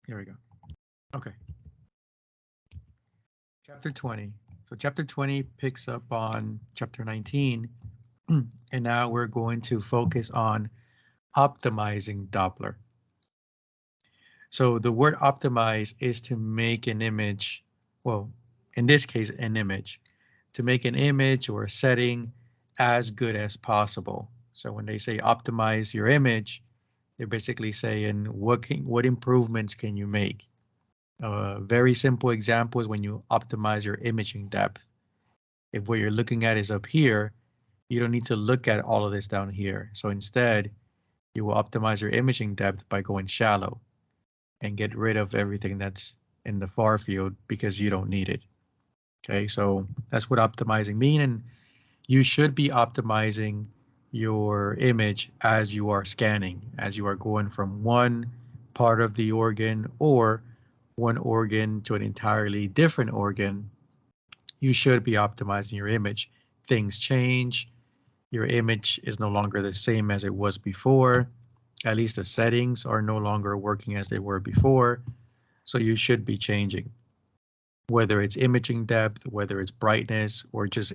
Here we go. Okay. Chapter 20. So chapter 20 picks up on chapter 19. And now we're going to focus on optimizing Doppler. So the word optimize is to make an image, well, in this case, an image, to make an image or a setting as good as possible. So when they say optimize your image, they're basically saying what improvements can you make? A very simple example is when you optimize your imaging depth. If what you're looking at is up here, you don't need to look at all of this down here. So instead, you will optimize your imaging depth by going shallow and get rid of everything that's in the far field because you don't need it. Okay, so that's what optimizing mean, and you should be optimizing your image as you are scanning, as you are going from one part of the organ or one organ to an entirely different organ. You should be optimizing your image. Things change. Your image is no longer the same as it was before. At least the settings are no longer working as they were before. So you should be changing, whether it's imaging depth, whether it's brightness, or just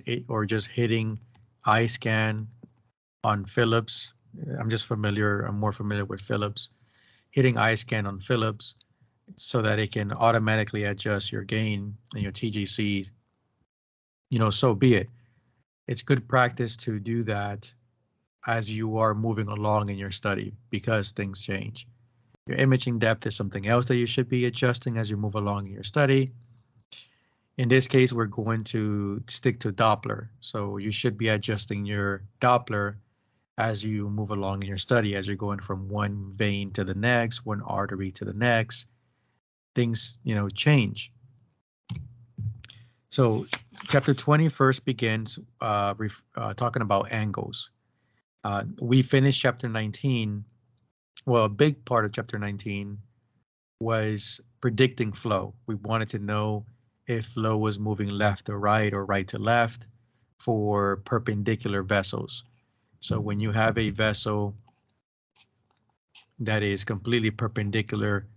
hitting eye scan on Philips. I'm more familiar with Philips. Hitting eye scan on Philips so that it can automatically adjust your gain and your TGC, so be it. It's good practice to do that as you are moving along in your study because things change. Your imaging depth is something else that you should be adjusting as you move along in your study. In this case, we're going to stick to Doppler. So you should be adjusting your Doppler as you move along in your study, as you're going from one vein to the next, one artery to the next. Things, change. So chapter 20 first begins talking about angles. We finished chapter 19. Well, a big part of chapter 19 was predicting flow. We wanted to know if flow was moving left to right or right to left for perpendicular vessels. So when you have a vessel that is completely perpendicular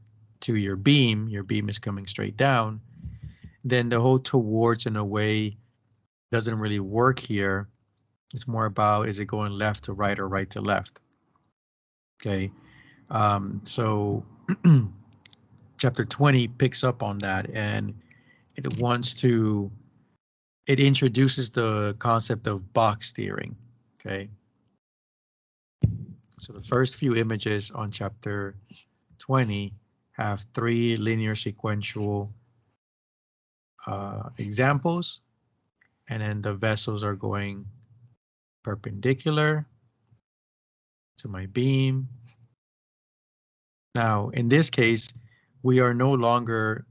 to your beam is coming straight down, then the whole towards and away doesn't really work here. It's more about, is it going left to right or right to left? Okay, so chapter 20 picks up on that, and it introduces the concept of box theory. Okay, so the first few images on chapter 20 have three linear sequential examples, and then the vessels are going perpendicular to my beam. Now, in this case, we are no longer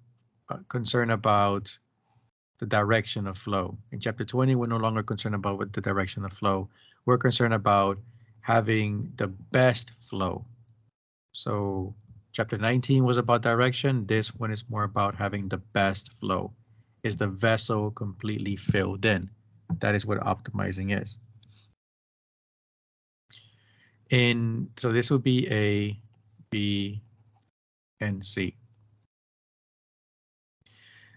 concerned about the direction of flow. In chapter 20, we're no longer concerned about what the direction of flow. We're concerned about having the best flow. So chapter 19 was about direction. This one is more about having the best flow. Is the vessel completely filled in? That is what optimizing is. So this would be A, B, and C.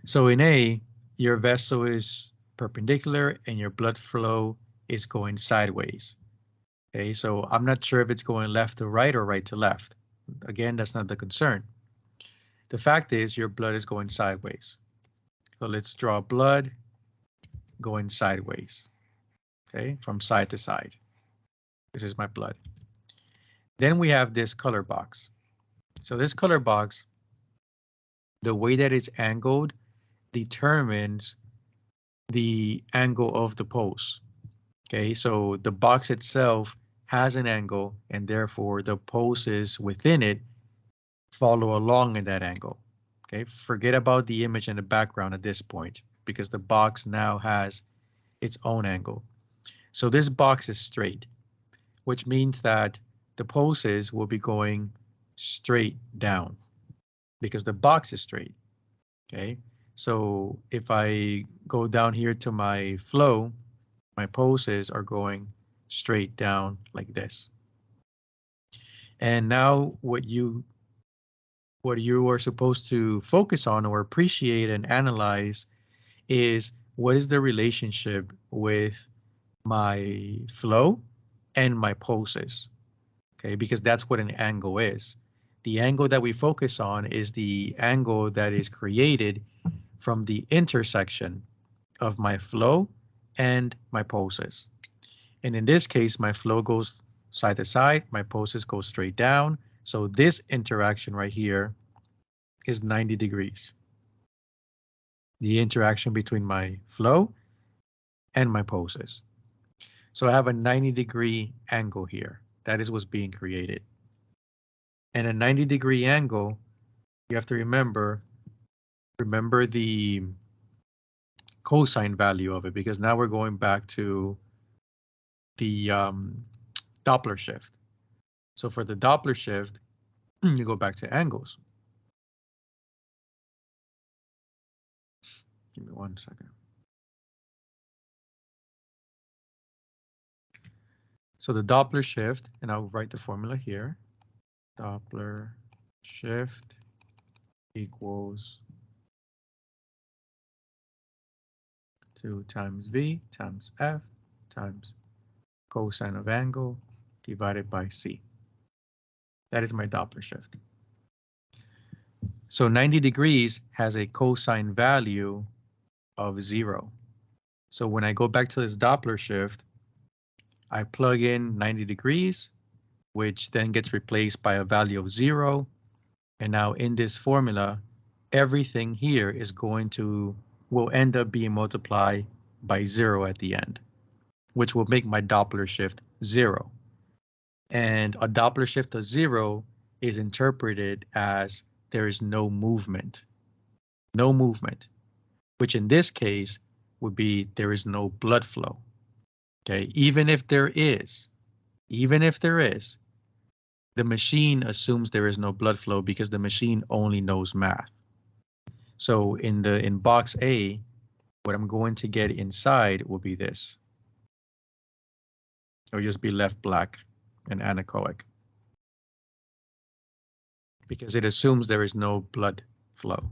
So in A, your vessel is perpendicular and your blood flow is going sideways. Okay, so I'm not sure if it's going left to right or right to left. Again, that's not the concern. The fact is your blood is going sideways. So let's draw blood going sideways, okay, from side to side. This is my blood. Then we have this color box. So this color box, the way that it's angled determines the angle of the pulse. Okay, so the box itself has an angle, and therefore the pulses within it follow along in that angle. Okay, forget about the image in the background at this point because the box now has its own angle. So this box is straight, which means that the pulses will be going straight down because the box is straight. Okay, so if I go down here to my flow, my pulses are going straight down like this. And now what you what you are supposed to focus on or appreciate and analyze is what is the relationship with my flow and my pulses, okay? Because that's what an angle is. The angle that we focus on is the angle that is created from the intersection of my flow and my pulses. And in this case, my flow goes side to side, my pulses go straight down. So this interaction right here is 90 degrees. The interaction between my flow and my pulses. So I have a 90-degree angle here. That is what's being created. And a 90-degree angle, you have to remember the cosine value of it, because now we're going back to the Doppler shift. So for the Doppler shift, you go back to angles. Give me 1 second. So the Doppler shift, and I'll write the formula here. Doppler shift equals 2 times V times F times cosine of angle divided by C. That is my Doppler shift. So 90 degrees has a cosine value of 0. So when I go back to this Doppler shift, I plug in 90 degrees, which then gets replaced by a value of 0. And now in this formula, everything here is will end up being multiplied by 0 at the end, which will make my Doppler shift 0. And a Doppler shift of 0 is interpreted as there is no movement, which in this case would be there is no blood flow. Okay, even if there is, the machine assumes there is no blood flow because the machine only knows math. So in box A, what I'm going to get inside will be this. It'll just be left black and anechoic because it assumes there is no blood flow.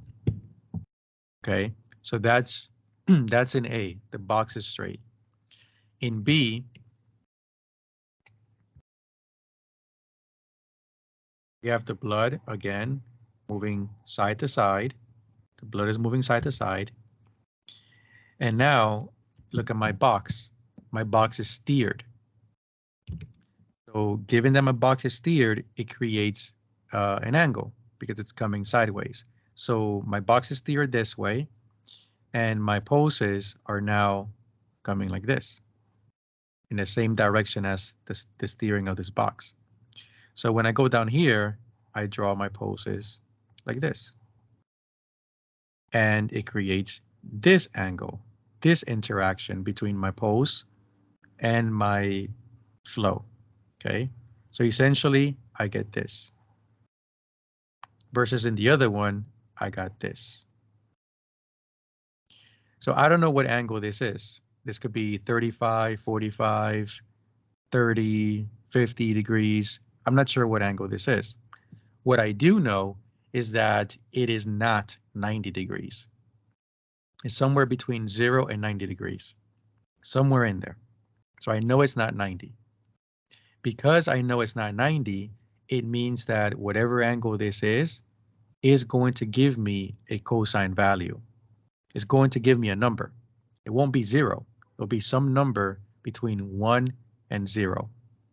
Okay, so that's that's in A. The box is straight. In B, we have the blood again moving side to side. The blood is moving side to side. And now look at my box. My box is steered. So given that my box is steered, it creates an angle because it's coming sideways. So my box is steered this way, and my pulses are now coming like this in the same direction as the steering of this box. So when I go down here, I draw my pulses like this. And it creates this angle, this interaction between my pulse and my flow. Okay, so essentially I get this. Versus in the other one, I got this. So I don't know what angle this is. This could be 35, 45, 30, 50 degrees. I'm not sure what angle this is. What I do know is that it is not 90 degrees. It's somewhere between 0 and 90 degrees, somewhere in there. So I know it's not 90. Because I know it's not 90, it means that whatever angle this is going to give me a cosine value. It's going to give me a number. It won't be 0. It'll be some number between 1 and 0.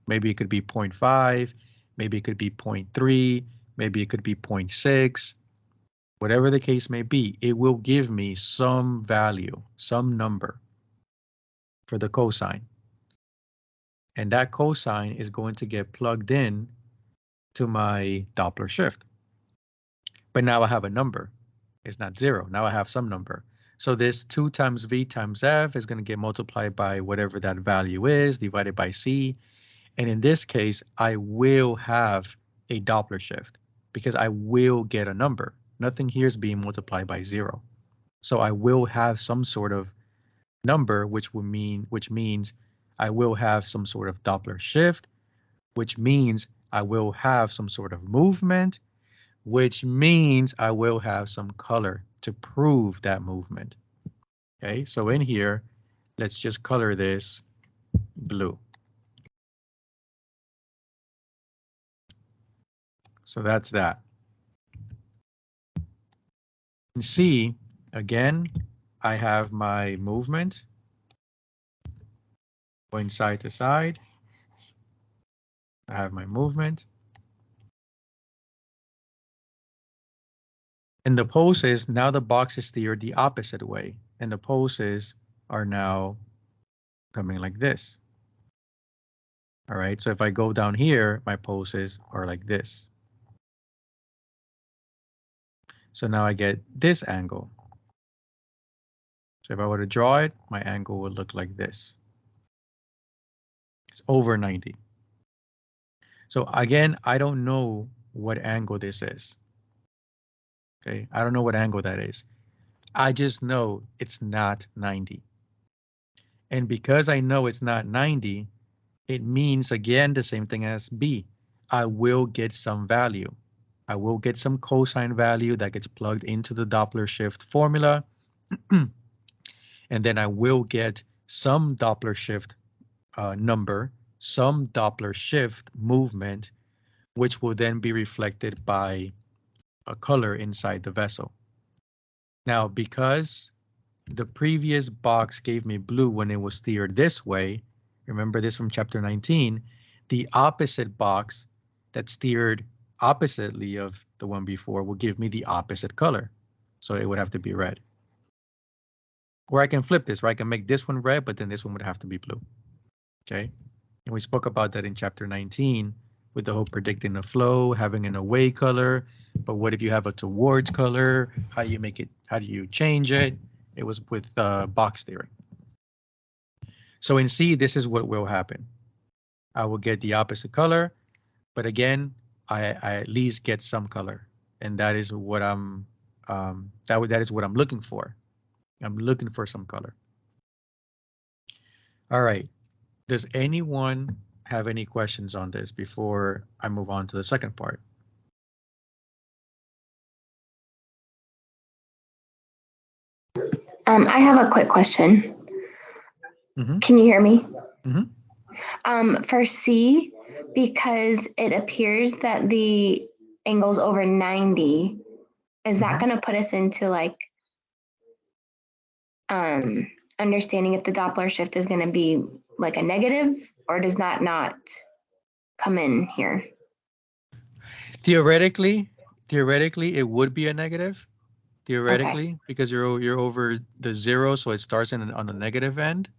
Maybe it could be 0.5, maybe it could be 0.3, maybe it could be 0.6. Whatever the case may be, it will give me some value, some number for the cosine. And that cosine is going to get plugged in to my Doppler shift. But now I have a number. It's not 0. Now I have some number. So this 2 times V times F is going to get multiplied by whatever that value is, divided by C. And in this case, I will have a Doppler shift because I will get a number. Nothing here is being multiplied by 0. So I will have some sort of number, which means I will have some sort of Doppler shift, which means I will have some sort of movement, which means I will have some color to prove that movement. Okay, so in here, let's just color this blue. So that's that. And see, again, I have my movement going side to side. I have my movement. And the poses, now the box is steered the opposite way. And the poses are now coming like this. All right, so if I go down here, my poses are like this. So now I get this angle. So if I were to draw it, my angle would look like this. It's over 90. So again, I don't know what angle this is. Okay, I don't know what angle that is. I just know it's not 90. And because I know it's not 90, it means, again, the same thing as B. I will get some value. I will get some cosine value that gets plugged into the Doppler shift formula. And then I will get some Doppler shift number, some Doppler shift movement, which will then be reflected by a color inside the vessel. Now, because the previous box gave me blue when it was steered this way, remember this from chapter 19, the opposite box that steered oppositely of the one before will give me the opposite color. So it would have to be red. Or I can flip this, right? I can make this one red, but then this one would have to be blue. Okay. And we spoke about that in chapter 19 with the whole predicting the flow, having an away color. But what if you have a towards color? How do you make it? How do you change it? It was with box theory. So in C, this is what will happen. I will get the opposite color, but again, I at least get some color, and that is what I'm that is what I'm looking for. I'm looking for some color. All right. Does anyone have any questions on this before I move on to the second part? I have a quick question. Mm-hmm. Can you hear me? Mm-hmm. For C, because it appears that the angle's over 90, is that going to put us into like understanding if the Doppler shift is going to be like a negative, or does that not come in here? Theoretically, it would be a negative. Theoretically, okay, because you're over the zero, so it starts on the negative end.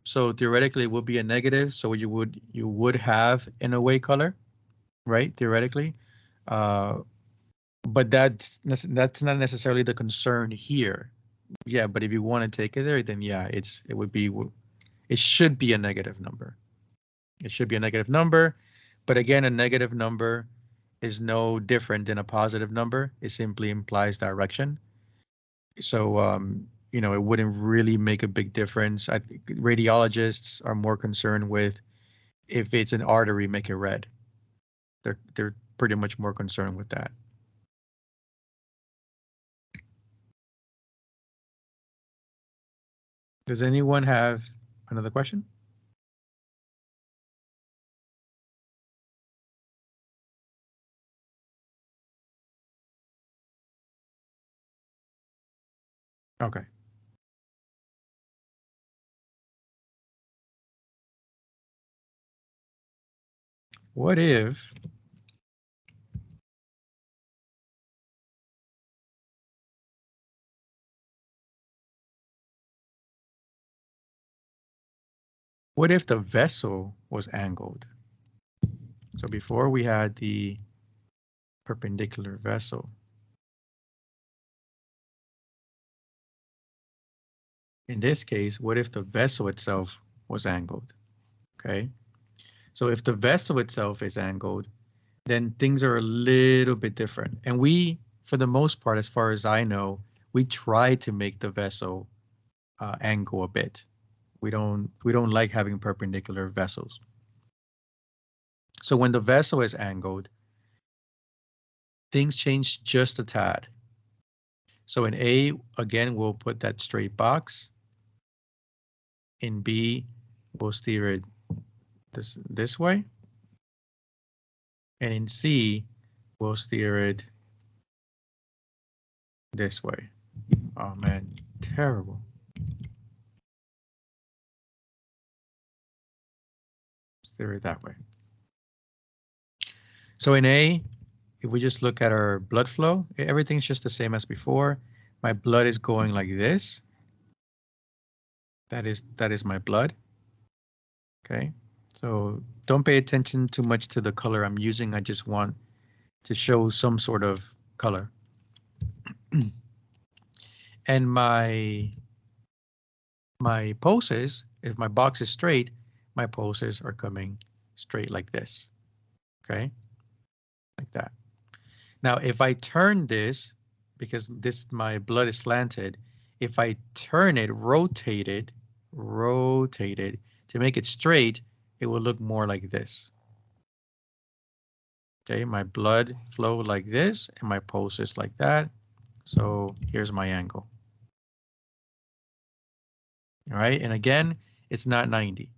So theoretically, it would be a negative. So you would have an away color, right? Theoretically, but that's not necessarily the concern here. Yeah, but if you want to take it there, then yeah, it should be a negative number. It should be a negative number, but again, a negative number is no different than a positive number. It simply implies direction. So, it wouldn't really make a big difference. I think radiologists are more concerned with if it's an artery, make it red. They're pretty much more concerned with that. Does anyone have another question? Okay. What if the vessel was angled? So before we had the perpendicular vessel. In this case, what if the vessel itself was angled? Okay. So if the vessel itself is angled, then things are a little bit different. And we, for the most part, as far as I know, we try to make the vessel angle a bit. We don't like having perpendicular vessels. So when the vessel is angled, things change just a tad. So in A, again, we'll put that straight box. In B, we'll steer it this way. And in C, we'll steer it this way. Oh man, terrible. Steer it that way. So in A, if we just look at our blood flow, everything's just the same as before. My blood is going like this. That is my blood. Okay, so don't pay attention too much to the color I'm using. I just want to show some sort of color. And my pulses, if my box is straight, my pulses are coming straight like this. Okay, like that. Now, if I turn this, because my blood is slanted, if I turn it, rotate it to make it straight, it will look more like this. Okay, my blood flow like this and my pulses like that. So here's my angle. All right, and again, it's not 90.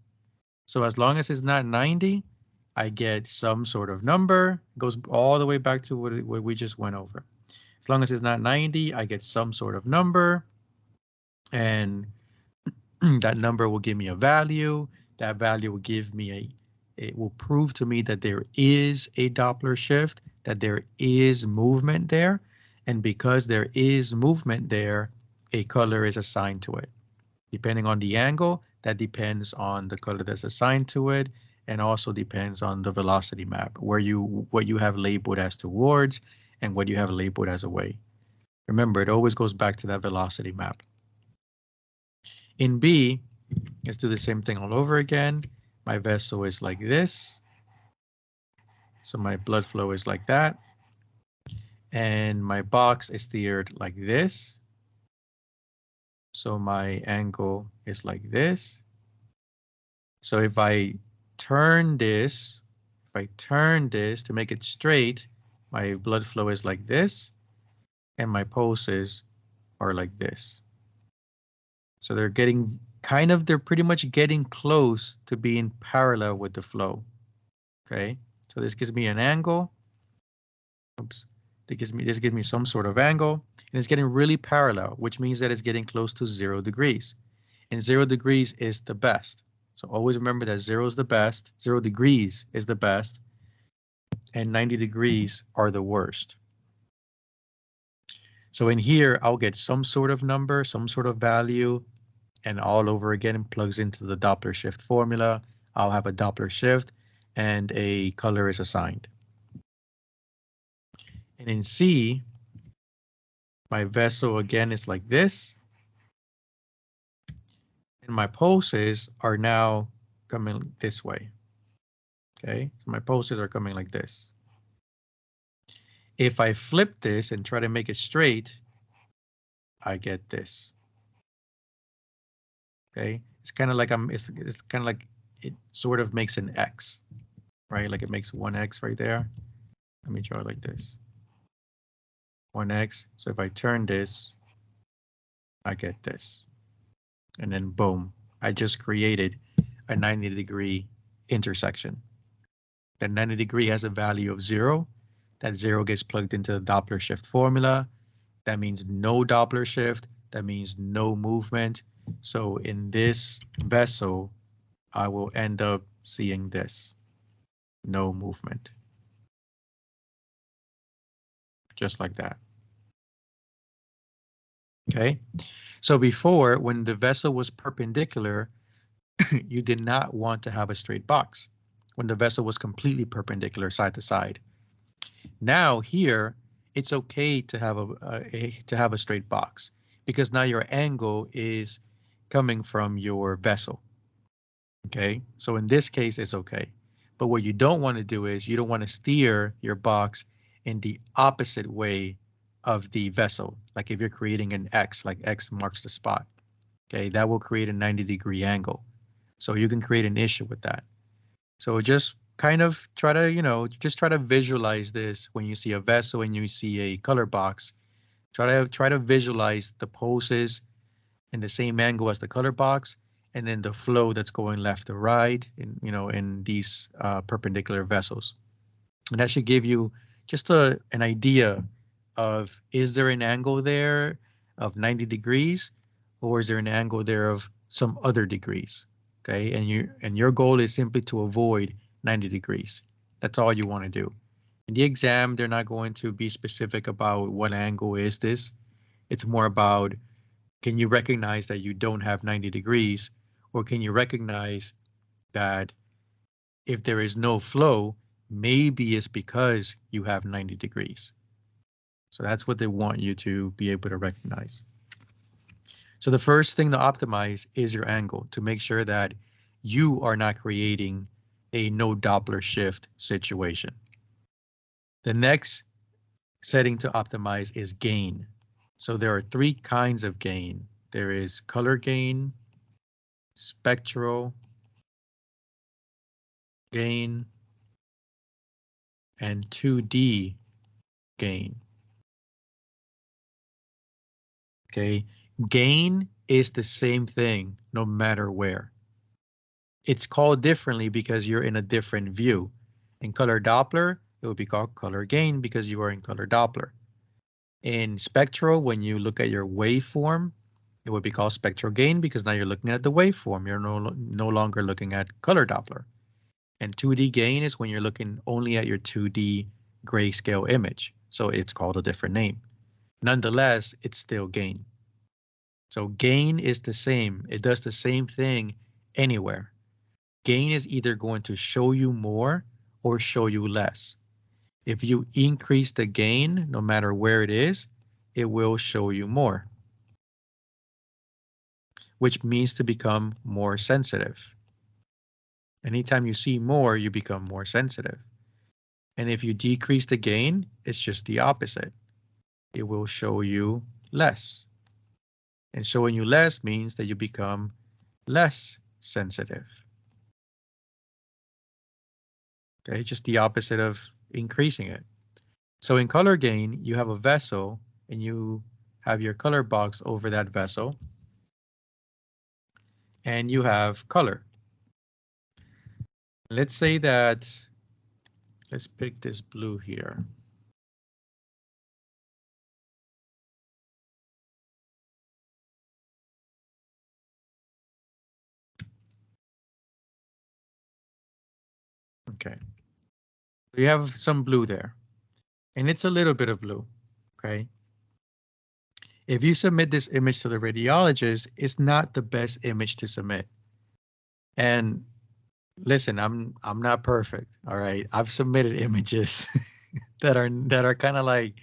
So as long as it's not 90, I get some sort of number. It goes all the way back to what we just went over. As long as it's not 90, I get some sort of number. And that number will give me a value. That value will give me it will prove to me that there is a Doppler shift, that there is movement there. And because there is movement there, a color is assigned to it. Depending on the angle, that depends on the color that's assigned to it, and also depends on the velocity map, what you have labeled as towards and what you have labeled as away. Remember, it always goes back to that velocity map. In B, let's do the same thing all over again. My vessel is like this. So my blood flow is like that. And my box is steered like this. So my angle is like this. So if I turn this to make it straight, my blood flow is like this, and my pulses are like this. So they're pretty much getting close to being parallel with the flow. Okay, so this gives me an angle. Oops, this gives me some sort of angle, and it's getting really parallel, which means that it's getting close to 0 degrees. And 0 degrees is the best. So always remember that 0 is the best, 0 degrees is the best, and 90 degrees are the worst. So in here, I'll get some sort of number, some sort of value, and all over again plugs into the Doppler shift formula. I'll have a Doppler shift and a color is assigned. And in C, my vessel again is like this. And my pulses are now coming this way. Okay, so my pulses are coming like this. If I flip this and try to make it straight, I get this. Okay, it's kind of like it's kind of like it sort of makes an X, right? Like it makes one X right there. Let me draw it like this. One X. So if I turn this, I get this. And then boom, I just created a 90-degree intersection. That 90 degree has a value of 0. That 0 gets plugged into the Doppler shift formula. That means no Doppler shift. That means no movement. So in this vessel, I will end up seeing this. No movement. Just like that. Okay. So before, when the vessel was perpendicular, you did not want to have a straight box. When the vessel was completely perpendicular side to side. Now here, it's okay to have a straight box because now your angle is coming from your vessel. Okay, so in this case, it's okay. But what you don't want to do is you don't want to steer your box in the opposite way of the vessel. Like if you're creating an X, like X marks the spot. Okay, that will create a 90-degree angle. So you can create an issue with that. So just kind of try to, just try to visualize this when you see a vessel and you see a color box. Try to visualize the pulses in the same angle as the color box, and then the flow that's going left to right in these perpendicular vessels. And that should give you just an idea of, is there an angle there of 90 degrees, or is there an angle there of some other degrees? Okay, and your goal is simply to avoid 90 degrees. That's all you want to do. In the exam, they're not going to be specific about what angle is this. It's more about, can you recognize that you don't have 90 degrees, or can you recognize that if there is no flow, maybe it's because you have 90 degrees. So that's what they want you to be able to recognize. So the first thing to optimize is your angle, to make sure that you are not creating a no Doppler shift situation. The next setting to optimize is gain. So there are three kinds of gain. There is color gain, spectral gain, and 2D gain. Okay, gain is the same thing no matter where. It's called differently because you're in a different view. In color Doppler, it would be called color gain because you are in color Doppler. In spectral, when you look at your waveform, it would be called spectral gain because now you're looking at the waveform. You're no longer looking at color Doppler. And 2D gain is when you're looking only at your 2D grayscale image. So it's called a different name. Nonetheless, it's still gain. So gain is the same. It does the same thing anywhere. Gain is either going to show you more or show you less. If you increase the gain, no matter where it is, it will show you more, which means to become more sensitive. Anytime you see more, you become more sensitive. And if you decrease the gain, it's just the opposite. It will show you less. And showing you less means that you become less sensitive. Okay, just the opposite of increasing it. So in color gain, you have a vessel and you have your color box over that vessel, and you have color. Let's say that, let's pick this blue here. Okay, we have some blue there, and it's a little bit of blue. Okay, if you submit this image to the radiologist, it's not the best image to submit. And listen, I'm not perfect. All right, I've submitted images that are kind of like,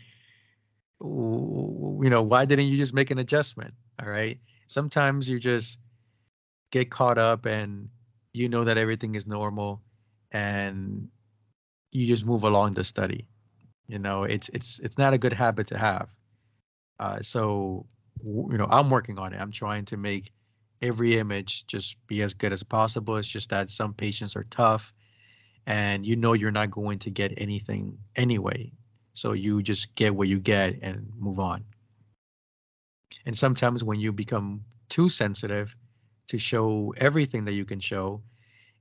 why didn't you just make an adjustment? All right, sometimes you just get caught up and you know that everything is normal, and you just move along the study. It's not a good habit to have. So I'm working on it. I'm trying to make every image just be as good as possible. It's just that some patients are tough, and you're not going to get anything anyway. So you just get what you get and move on. And sometimes when you become too sensitive to show everything that you can show,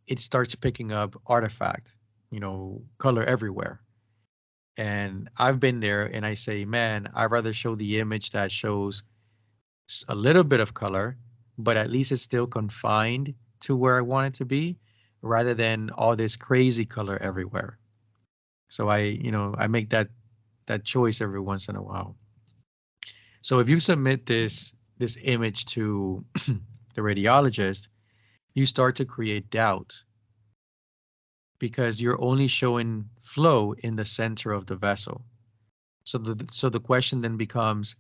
it starts picking up artifact, color everywhere. And I've been there and I say, man, I'd rather show the image that shows a little bit of color, but at least it's still confined to where I want it to be, rather than all this crazy color everywhere. So I make that choice every once in a while. So if you submit this image to the radiologist, you start to create doubt because you're only showing flow in the center of the vessel. So the question then becomes,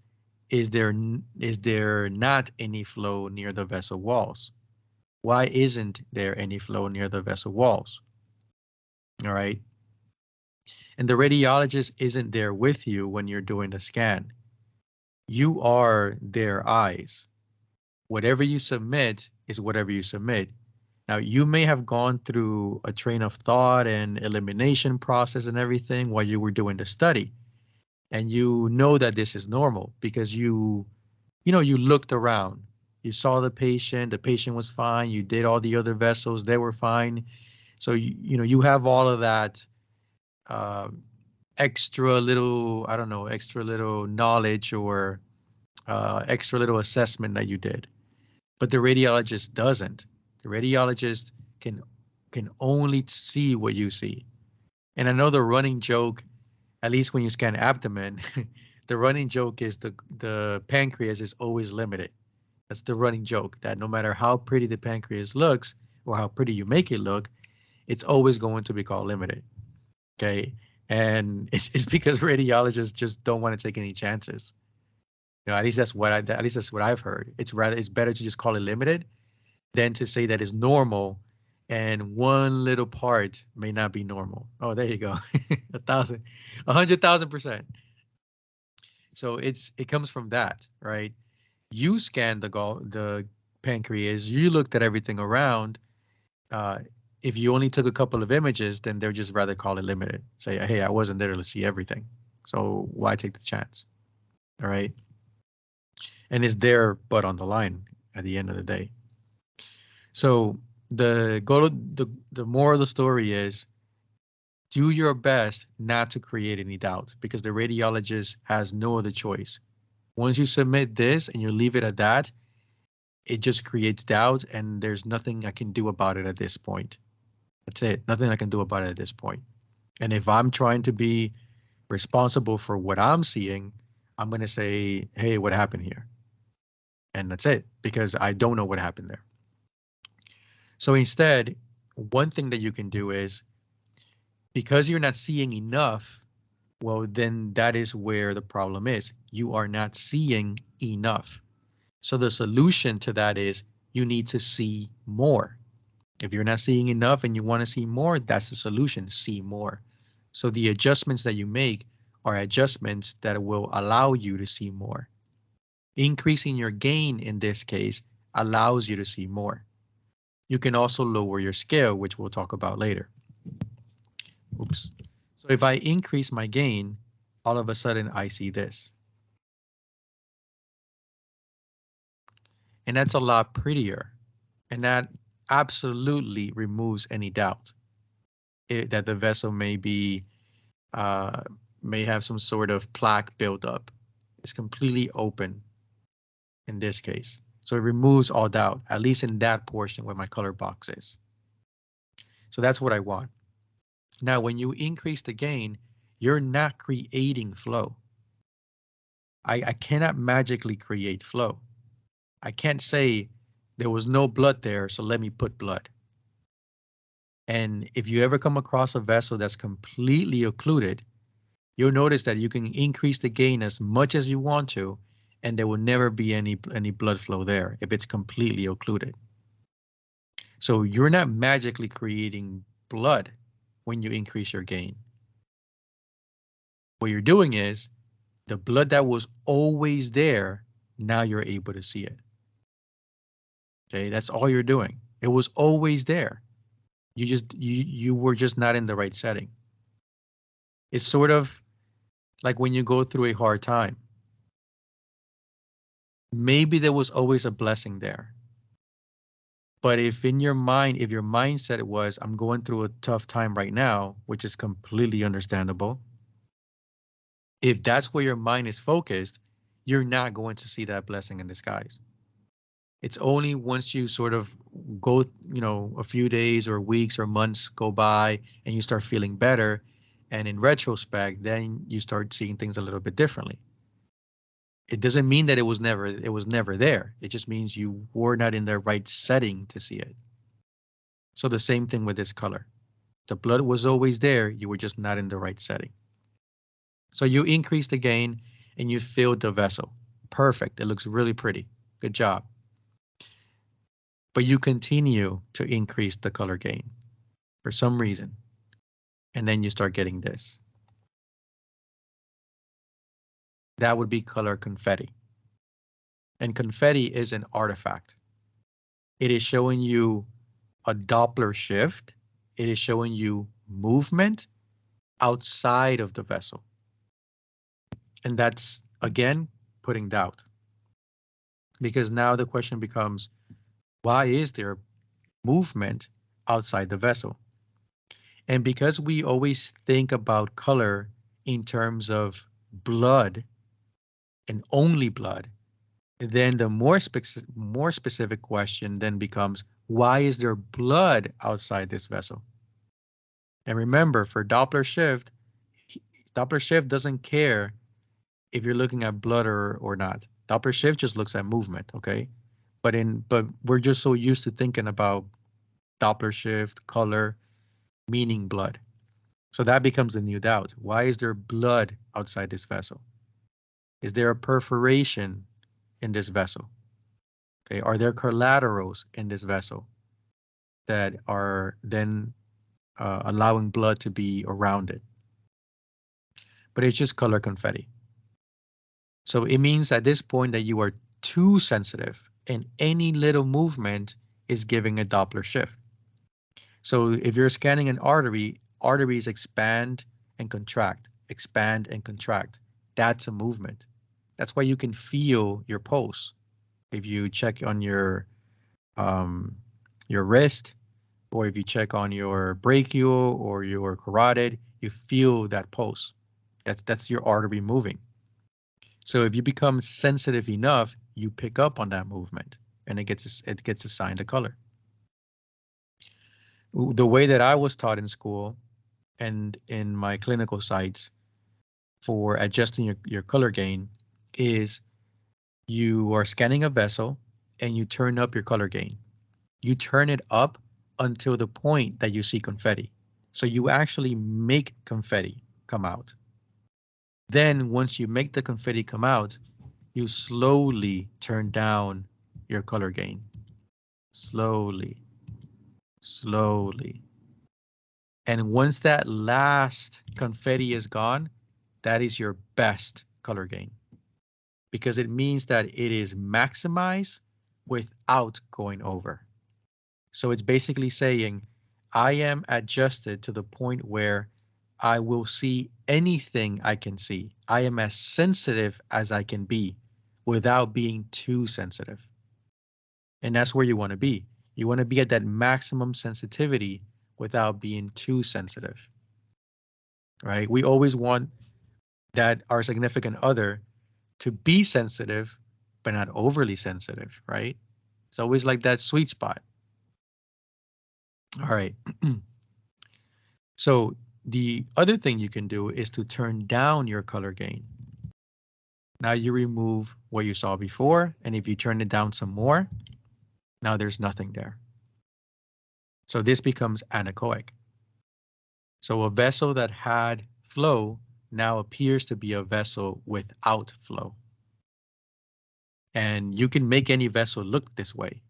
is there not any flow near the vessel walls? Why isn't there any flow near the vessel walls? All right. And the radiologist isn't there with you when you're doing the scan. You are their eyes. Whatever you submit is whatever you submit. Now, you may have gone through a train of thought and elimination process and everything while you were doing the study. And you know that this is normal because you looked around. You saw the patient was fine. You did all the other vessels, they were fine. So, you have all of that uh, extra little, I don't know, extra little knowledge or extra little assessment that you did. But the radiologist doesn't. The radiologist can can only see what you see. And I know the running joke, at least when you scan abdomen, the running joke is the pancreas is always limited. That's the running joke, that no matter how pretty the pancreas looks or how pretty you make it look, it's always going to be called limited. Okay. And it's because radiologists just don't want to take any chances. At least that's what I've heard. It's better to just call it limited than to say that it's normal and one little part may not be normal. Oh, there you go. 100,000%. So it comes from that, right? You scanned the pancreas, you looked at everything around. Uh, if you only took a couple of images, then they'll just rather call it limited. Say, hey, I wasn't there to see everything. So why take the chance? All right. And it's their butt on the line at the end of the day. So the moral of the story is do your best not to create any doubt because the radiologist has no other choice. Once you submit this and you leave it at that, it just creates doubt and there's nothing I can do about it at this point. That's it. Nothing I can do about it at this point. And if I'm trying to be responsible for what I'm seeing, I'm going to say, hey, what happened here? And that's it because I don't know what happened there. So instead, one thing that you can do is because you're not seeing enough, well, then that is where the problem is. You are not seeing enough. So the solution to that is you need to see more. If you're not seeing enough and you want to see more, that's the solution, see more. So the adjustments that you make are adjustments that will allow you to see more. Increasing your gain in this case allows you to see more. You can also lower your scale, which we'll talk about later. Oops. So if I increase my gain, all of a sudden I see this. And that's a lot prettier. And that absolutely removes any doubt that the vessel uh, may have some sort of plaque built up. It's completely open in this case. So it removes all doubt, at least in that portion where my color box is. So that's what I want. Now, when you increase the gain, you're not creating flow. I cannot magically create flow. I can't say there was no blood there, so let me put blood. And if you ever come across a vessel that's completely occluded, you'll notice that you can increase the gain as much as you want to, and there will never be any blood flow there if it's completely occluded. So you're not magically creating blood when you increase your gain. What you're doing is the blood that was always there, now you're able to see it. Okay, that's all you're doing. It was always there. You were just not in the right setting. It's sort of like when you go through a hard time. Maybe there was always a blessing there. But if your mindset was, I'm going through a tough time right now, which is completely understandable, if that's where your mind is focused, you're not going to see that blessing in disguise. It's only once you sort of go, a few days or weeks or months go by and you start feeling better. And in retrospect, then you start seeing things a little bit differently. It doesn't mean that it was never there. It just means you were not in the right setting to see it. So the same thing with this color. The blood was always there. You were just not in the right setting. So you increase the gain and you filled the vessel. Perfect. It looks really pretty. Good job. But you continue to increase the color gain for some reason. And then you start getting this. That would be color confetti. And confetti is an artifact. It is showing you a Doppler shift, it is showing you movement outside of the vessel. And that's, again, putting doubt. Because now the question becomes, why is there movement outside the vessel? And because we always think about color in terms of blood and only blood, then the more specific question then becomes, why is there blood outside this vessel? And remember, for Doppler shift doesn't care if you're looking at blood or not. Doppler shift just looks at movement, okay? But we're just so used to thinking about Doppler shift, color, meaning blood. So that becomes a new doubt. Why is there blood outside this vessel? Is there a perforation in this vessel? Okay, are there collaterals in this vessel that are then allowing blood to be around it? But it's just color confetti. So it means at this point that you are too sensitive, and any little movement is giving a Doppler shift. So if you're scanning an artery, arteries expand and contract, expand and contract. That's a movement. That's why you can feel your pulse. If you check on your wrist, or if you check on your brachial or your carotid, you feel that pulse. That's your artery moving. So if you become sensitive enough, you pick up on that movement, and it gets assigned a color. The way that I was taught in school and in my clinical sites for adjusting your color gain is you are scanning a vessel and you turn up your color gain. You turn it up until the point that you see confetti. So you actually make confetti come out. Then once you make the confetti come out, you slowly turn down your color gain. Slowly, slowly. And once that last confetti is gone, that is your best color gain, because it means that it is maximized without going over. So it's basically saying, I am adjusted to the point where I will see anything I can see. I am as sensitive as I can be without being too sensitive. And that's where you want to be. You want to be at that maximum sensitivity without being too sensitive, right? We always want that our significant other to be sensitive, but not overly sensitive, right? It's always like that sweet spot. All right. So the other thing you can do is to turn down your color gain. Now you remove what you saw before, and if you turn it down some more, now there's nothing there. So this becomes anechoic. So a vessel that had flow now appears to be a vessel without flow. And you can make any vessel look this way.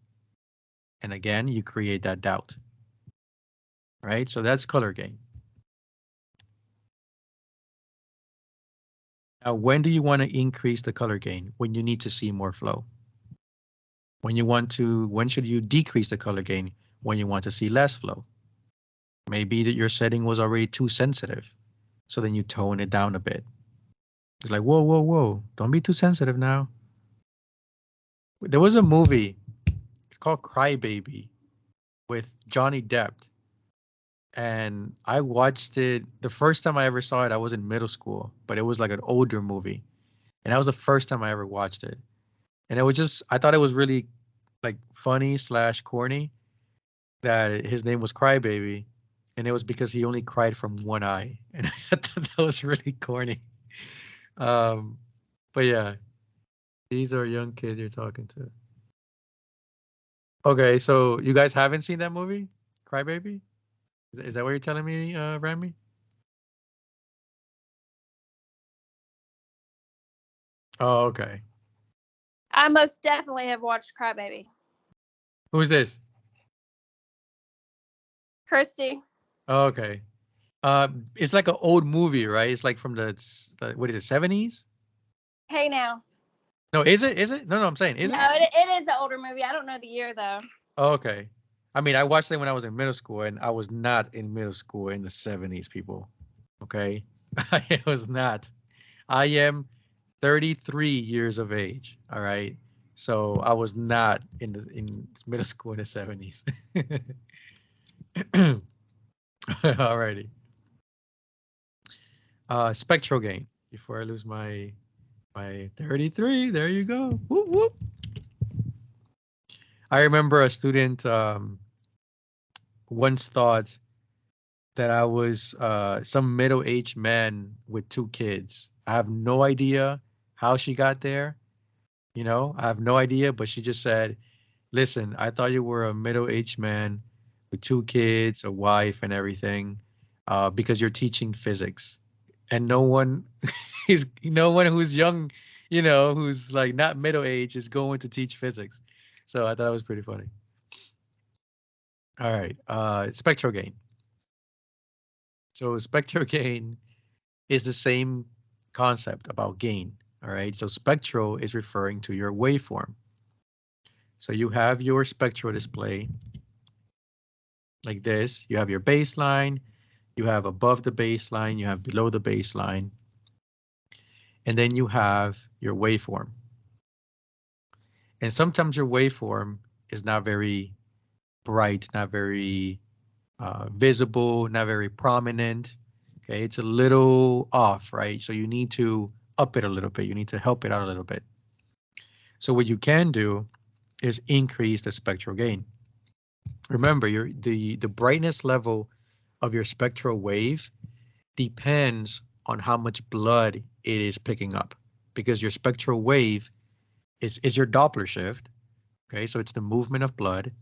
And again, you create that doubt. Right? So that's color gain. Now, when do you want to increase the color gain? When you need to see more flow. When should you decrease the color gain? When you want to see less flow. Maybe that your setting was already too sensitive. So then you tone it down a bit. It's like, whoa, whoa, whoa. Don't be too sensitive now. There was a movie, it's called Cry Baby, with Johnny Depp. And I watched it, the first time I ever saw it, I was in middle school, but it was like an older movie. And that was the first time I ever watched it. And it was just, I thought it was really like funny / corny that his name was Crybaby. And it was because he only cried from one eye. And I thought that was really corny. But yeah, these are young kids you're talking to. Okay, so you guys haven't seen that movie, Crybaby? Is that what you're telling me, Rami? Oh, okay. I most definitely have watched Crybaby. Who's this? Christy. Oh, okay. It's like an old movie, right? It's like from the what is it, 70s? Hey now. No, is it? Is it? No, I'm saying, is no, it? it is an older movie. I don't know the year though. Oh, okay. I mean, I watched it when I was in middle school, and I was not in middle school in the 70s, people. Okay? I was not. I am 33 years of age. All right. So I was not in middle school in the 70s. Alrighty. Spectral gain. Before I lose my 33, there you go. Whoop whoop. I remember a student once thought that I was some middle-aged man with 2 kids. I have no idea how she got there. I have no idea, but she just said, "Listen, I thought you were a middle-aged man with 2 kids, a wife, and everything, because you're teaching physics, and no one no one who's young, who's like not middle-aged is going to teach physics." So I thought it was pretty funny. All right, spectral gain. So spectral gain is the same concept about gain. All right, so spectral is referring to your waveform. So you have your spectral display like this. You have your baseline, you have above the baseline, you have below the baseline, and then you have your waveform. And sometimes your waveform is not very bright, not very visible, not very prominent. Okay, it's a little off, right? So you need to up it a little bit. You need to help it out a little bit. So what you can do is increase the spectral gain. Remember, the brightness level of your spectral wave depends on how much blood it is picking up, because your spectral wave is your Doppler shift. Okay, so it's the movement of blood.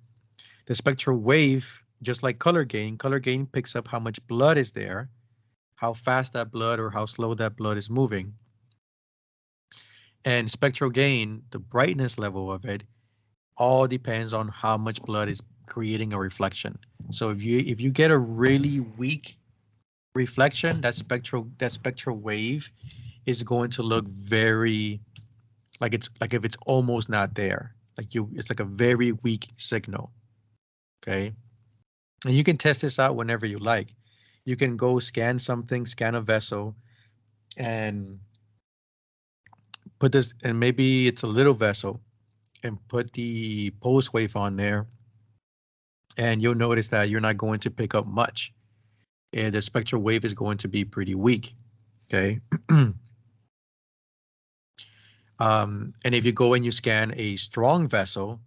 The spectral wave, just like color gain picks up how much blood is there, how fast that blood or how slow that blood is moving. And spectral gain, the brightness level of it, all depends on how much blood is creating a reflection. So if you get a really weak reflection, that spectral wave is going to look very like if it's almost not there. It's like a very weak signal. Okay. And you can test this out whenever you like. You can go scan something, scan a vessel, and put this, and maybe it's a little vessel, and put the pulse wave on there, and you'll notice that you're not going to pick up much. And the spectral wave is going to be pretty weak. Okay. And if you go and you scan a strong vessel,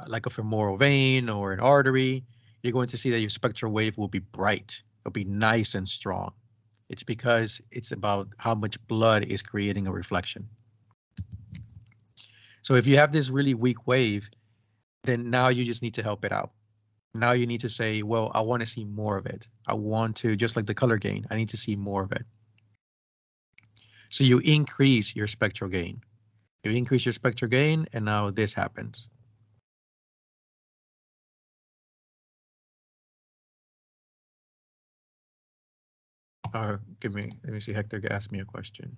like a femoral vein or an artery, you're going to see that your spectral wave will be bright. It'll be nice and strong. It's because it's about how much blood is creating a reflection. So if you have this really weak wave, then now you just need to help it out. Now you need to say, well, I want to see more of it. I want to, just like the color gain, I need to see more of it. So you increase your spectral gain. You increase your spectral gain, and now this happens. Let me see, Hector asked me a question.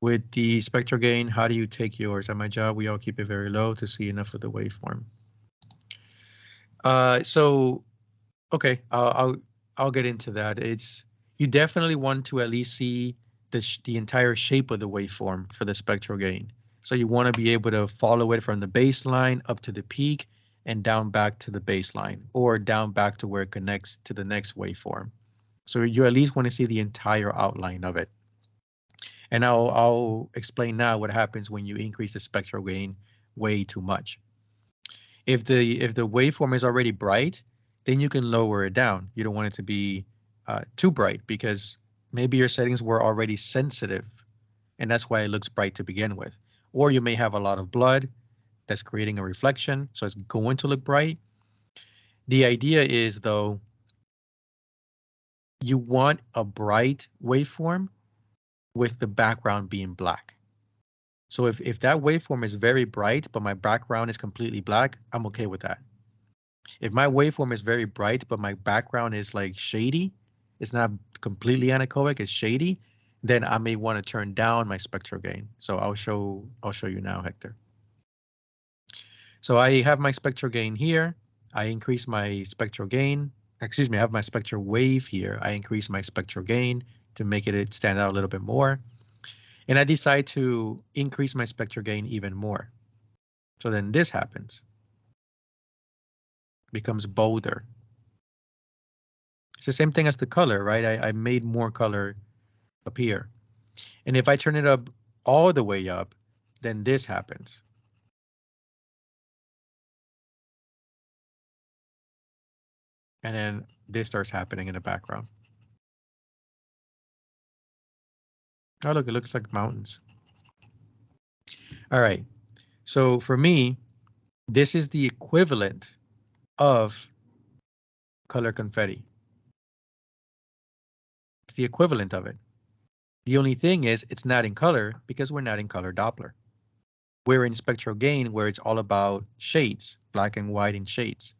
With the spectral gain, how do you take yours? At my job, we all keep it very low to see enough of the waveform. So, okay, I'll get into that. You definitely want to at least see the entire shape of the waveform for the spectral gain. So you want to be able to follow it from the baseline up to the peak and down back to the baseline, or down back to where it connects to the next waveform. So you at least want to see the entire outline of it. And I'll explain now what happens when you increase the spectral gain way too much. If the waveform is already bright, then you can lower it down. You don't want it to be too bright, because maybe your settings were already sensitive, and that's why it looks bright to begin with. Or you may have a lot of blood that's creating a reflection, so it's going to look bright. The idea is, though, you want a bright waveform with the background being black. So if that waveform is very bright, but my background is completely black, I'm okay with that. If my waveform is very bright, but my background is like shady, it's not completely anechoic, it's shady, then I may want to turn down my spectral gain. So I'll show you now, Hector. So I have my spectral gain here. I increase my spectral gain. Excuse me, I have my spectral wave here. I increase my spectral gain to make it stand out a little bit more. And I decide to increase my spectral gain even more. So then this happens. Becomes bolder. It's the same thing as the color, right? I made more color appear. And if I turn it up all the way up, then this happens. And then this starts happening in the background. Oh, look, it looks like mountains. All right. So for me, this is the equivalent of color confetti. It's the equivalent of it. The only thing is it's not in color because we're not in color Doppler. We're in spectral gain where it's all about shades, black and white in shades.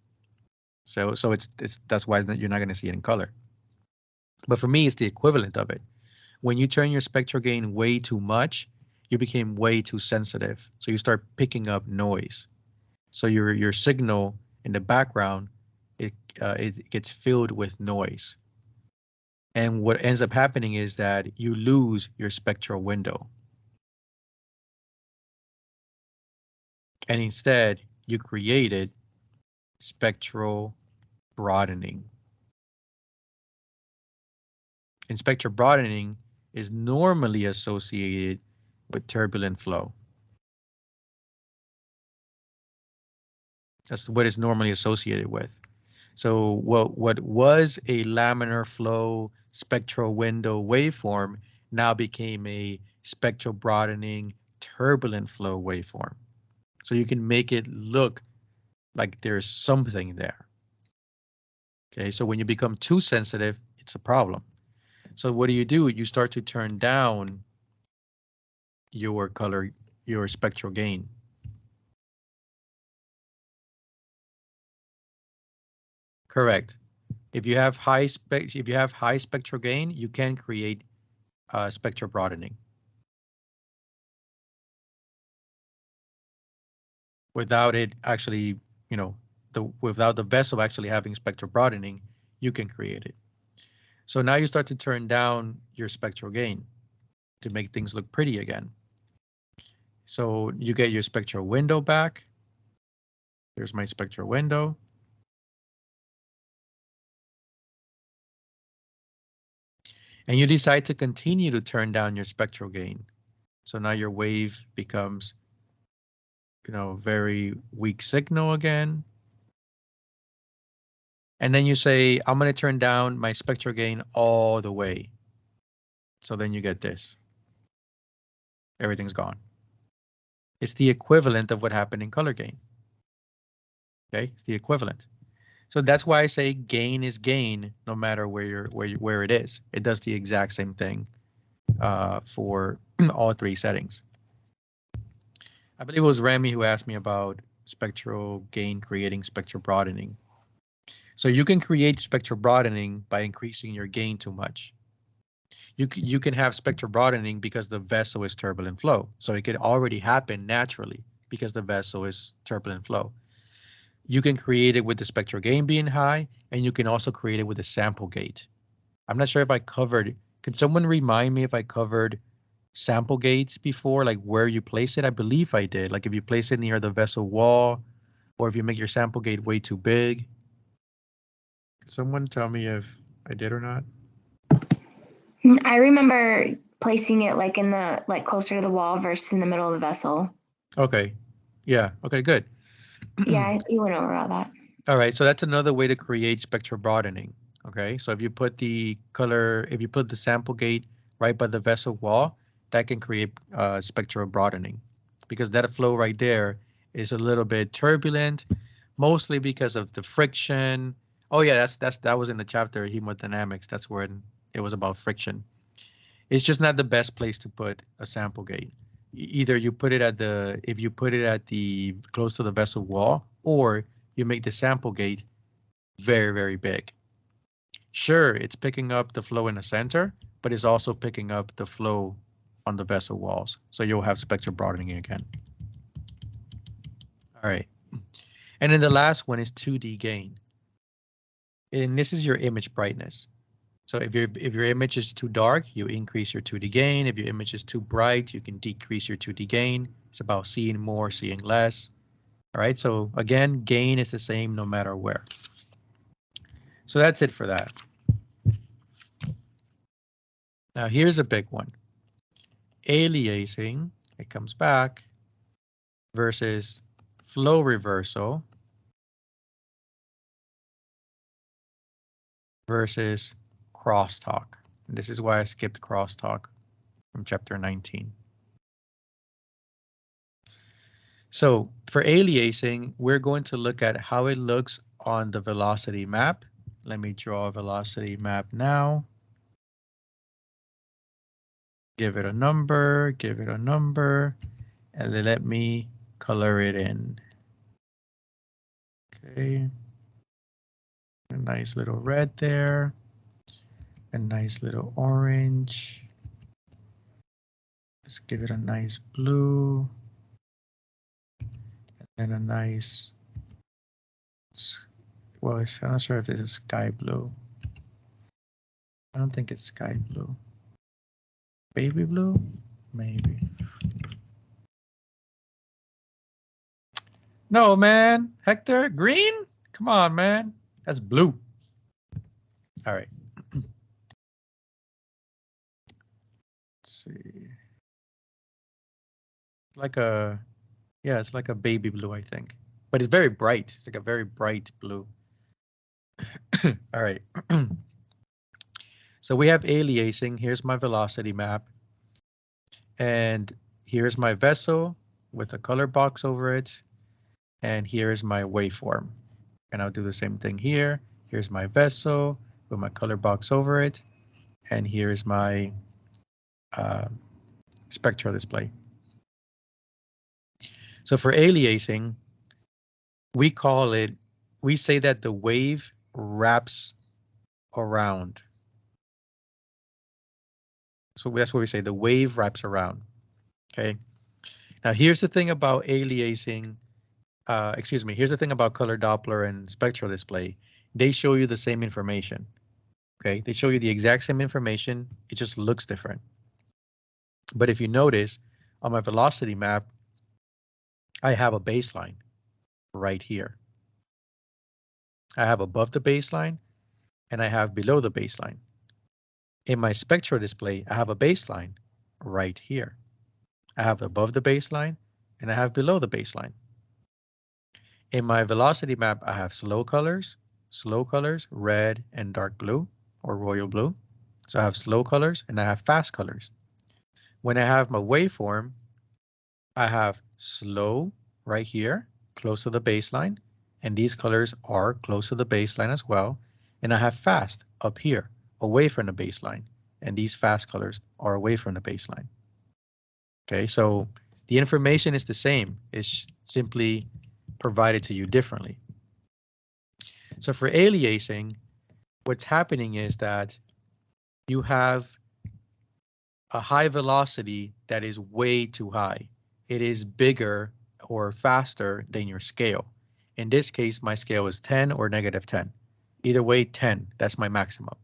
So it's that's why you're not going to see it in color. But for me, it's the equivalent of it. When you turn your spectral gain way too much, you became way too sensitive. So you start picking up noise. So your signal in the background, it gets filled with noise. And what ends up happening is that you lose your spectral window. And instead, you created spectral broadening. And spectral broadening is normally associated with turbulent flow. That's what it's normally associated with. So what was a laminar flow spectral window waveform now became a spectral broadening turbulent flow waveform. So you can make it look like there's something there. Okay, so when you become too sensitive, it's a problem. So what do? You start to turn down your color, your spectral gain. Correct. If you have high spectral gain, you can create spectral broadening. Without it actually, without the vessel actually having spectral broadening, you can create it. So now you start to turn down your spectral gain to make things look pretty again. So you get your spectral window back. Here's my spectral window. And you decide to continue to turn down your spectral gain. So now your wave becomes, very weak signal again. And then you say, I'm going to turn down my spectral gain all the way. So then you get this. Everything's gone. It's the equivalent of what happened in color gain. Okay, it's the equivalent. So that's why I say gain is gain, no matter where it is. It does the exact same thing for all three settings. I believe it was Remy who asked me about spectral gain creating spectral broadening. So you can create spectral broadening by increasing your gain too much. You can have spectral broadening because the vessel is turbulent flow. So it could already happen naturally because the vessel is turbulent flow. You can create it with the spectral gain being high, and you can also create it with a sample gate. I'm not sure if I covered, can someone remind me if I covered sample gates before, like where you place it? I believe I did. Like if you place it near the vessel wall, or if you make your sample gate way too big. Can someone tell me if I did or not? I remember placing it like closer to the wall versus in the middle of the vessel. Okay. Yeah. Okay, good. Yeah, you went over all that. All right. So that's another way to create spectral broadening. Okay. So if you put the sample gate right by the vessel wall, that can create spectral broadening because that flow right there is a little bit turbulent, mostly because of the friction. Oh yeah, that was in the chapter hemodynamics. That's where it was about friction. It's just not the best place to put a sample gate. Either you put it if you put it at the close to the vessel wall, or you make the sample gate very, very big. Sure, it's picking up the flow in the center, but it's also picking up the flow on the vessel walls. So you'll have spectral broadening again. All right. And then the last one is 2D gain. And this is your image brightness. So if your image is too dark, you increase your 2D gain. If your image is too bright, you can decrease your 2D gain. It's about seeing more, seeing less. All right, so again, gain is the same no matter where. So that's it for that. Now here's a big one. Aliasing, it comes back, versus flow reversal versus crosstalk. And this is why I skipped crosstalk from chapter 19. So for aliasing, we're going to look at how it looks on the velocity map. Let me draw a velocity map now. Give it a number, and then let me color it in. Okay. A nice little red there. A nice little orange. Let's give it a nice blue. And a nice, well, I'm not sure if this is sky blue. I don't think it's sky blue. Baby blue? Maybe. No, man. Hector, green? Come on, man. That's blue. All right. Let's see. Like a, yeah, it's like a baby blue, I think. But it's very bright. It's like a very bright blue. All right. So we have aliasing. Here's my velocity map. And here's my vessel with a color box over it. And here's my waveform. And I'll do the same thing here. Here's my vessel with my color box over it. And here's my spectral display. So for aliasing, we say that the wave wraps around. So that's what we say, the wave wraps around. Okay. Now here's the thing about aliasing. Here's the thing about color Doppler and spectral display. They show you the same information. Okay, they show you the exact same information. It just looks different. But if you notice on my velocity map, I have a baseline right here. I have above the baseline and I have below the baseline. In my spectral display, I have a baseline right here. I have above the baseline and I have below the baseline. In my velocity map, I have slow colors, red and dark blue or royal blue. So I have slow colors and I have fast colors. When I have my waveform, I have slow right here, close to the baseline, and these colors are close to the baseline as well. And I have fast up here, away from the baseline, and these fast colors are away from the baseline. Okay, so the information is the same. It's simply provided to you differently. So for aliasing, what's happening is that you have a high velocity that is way too high. It is bigger or faster than your scale. In this case, my scale is 10 or -10. Either way, 10, that's my maximum.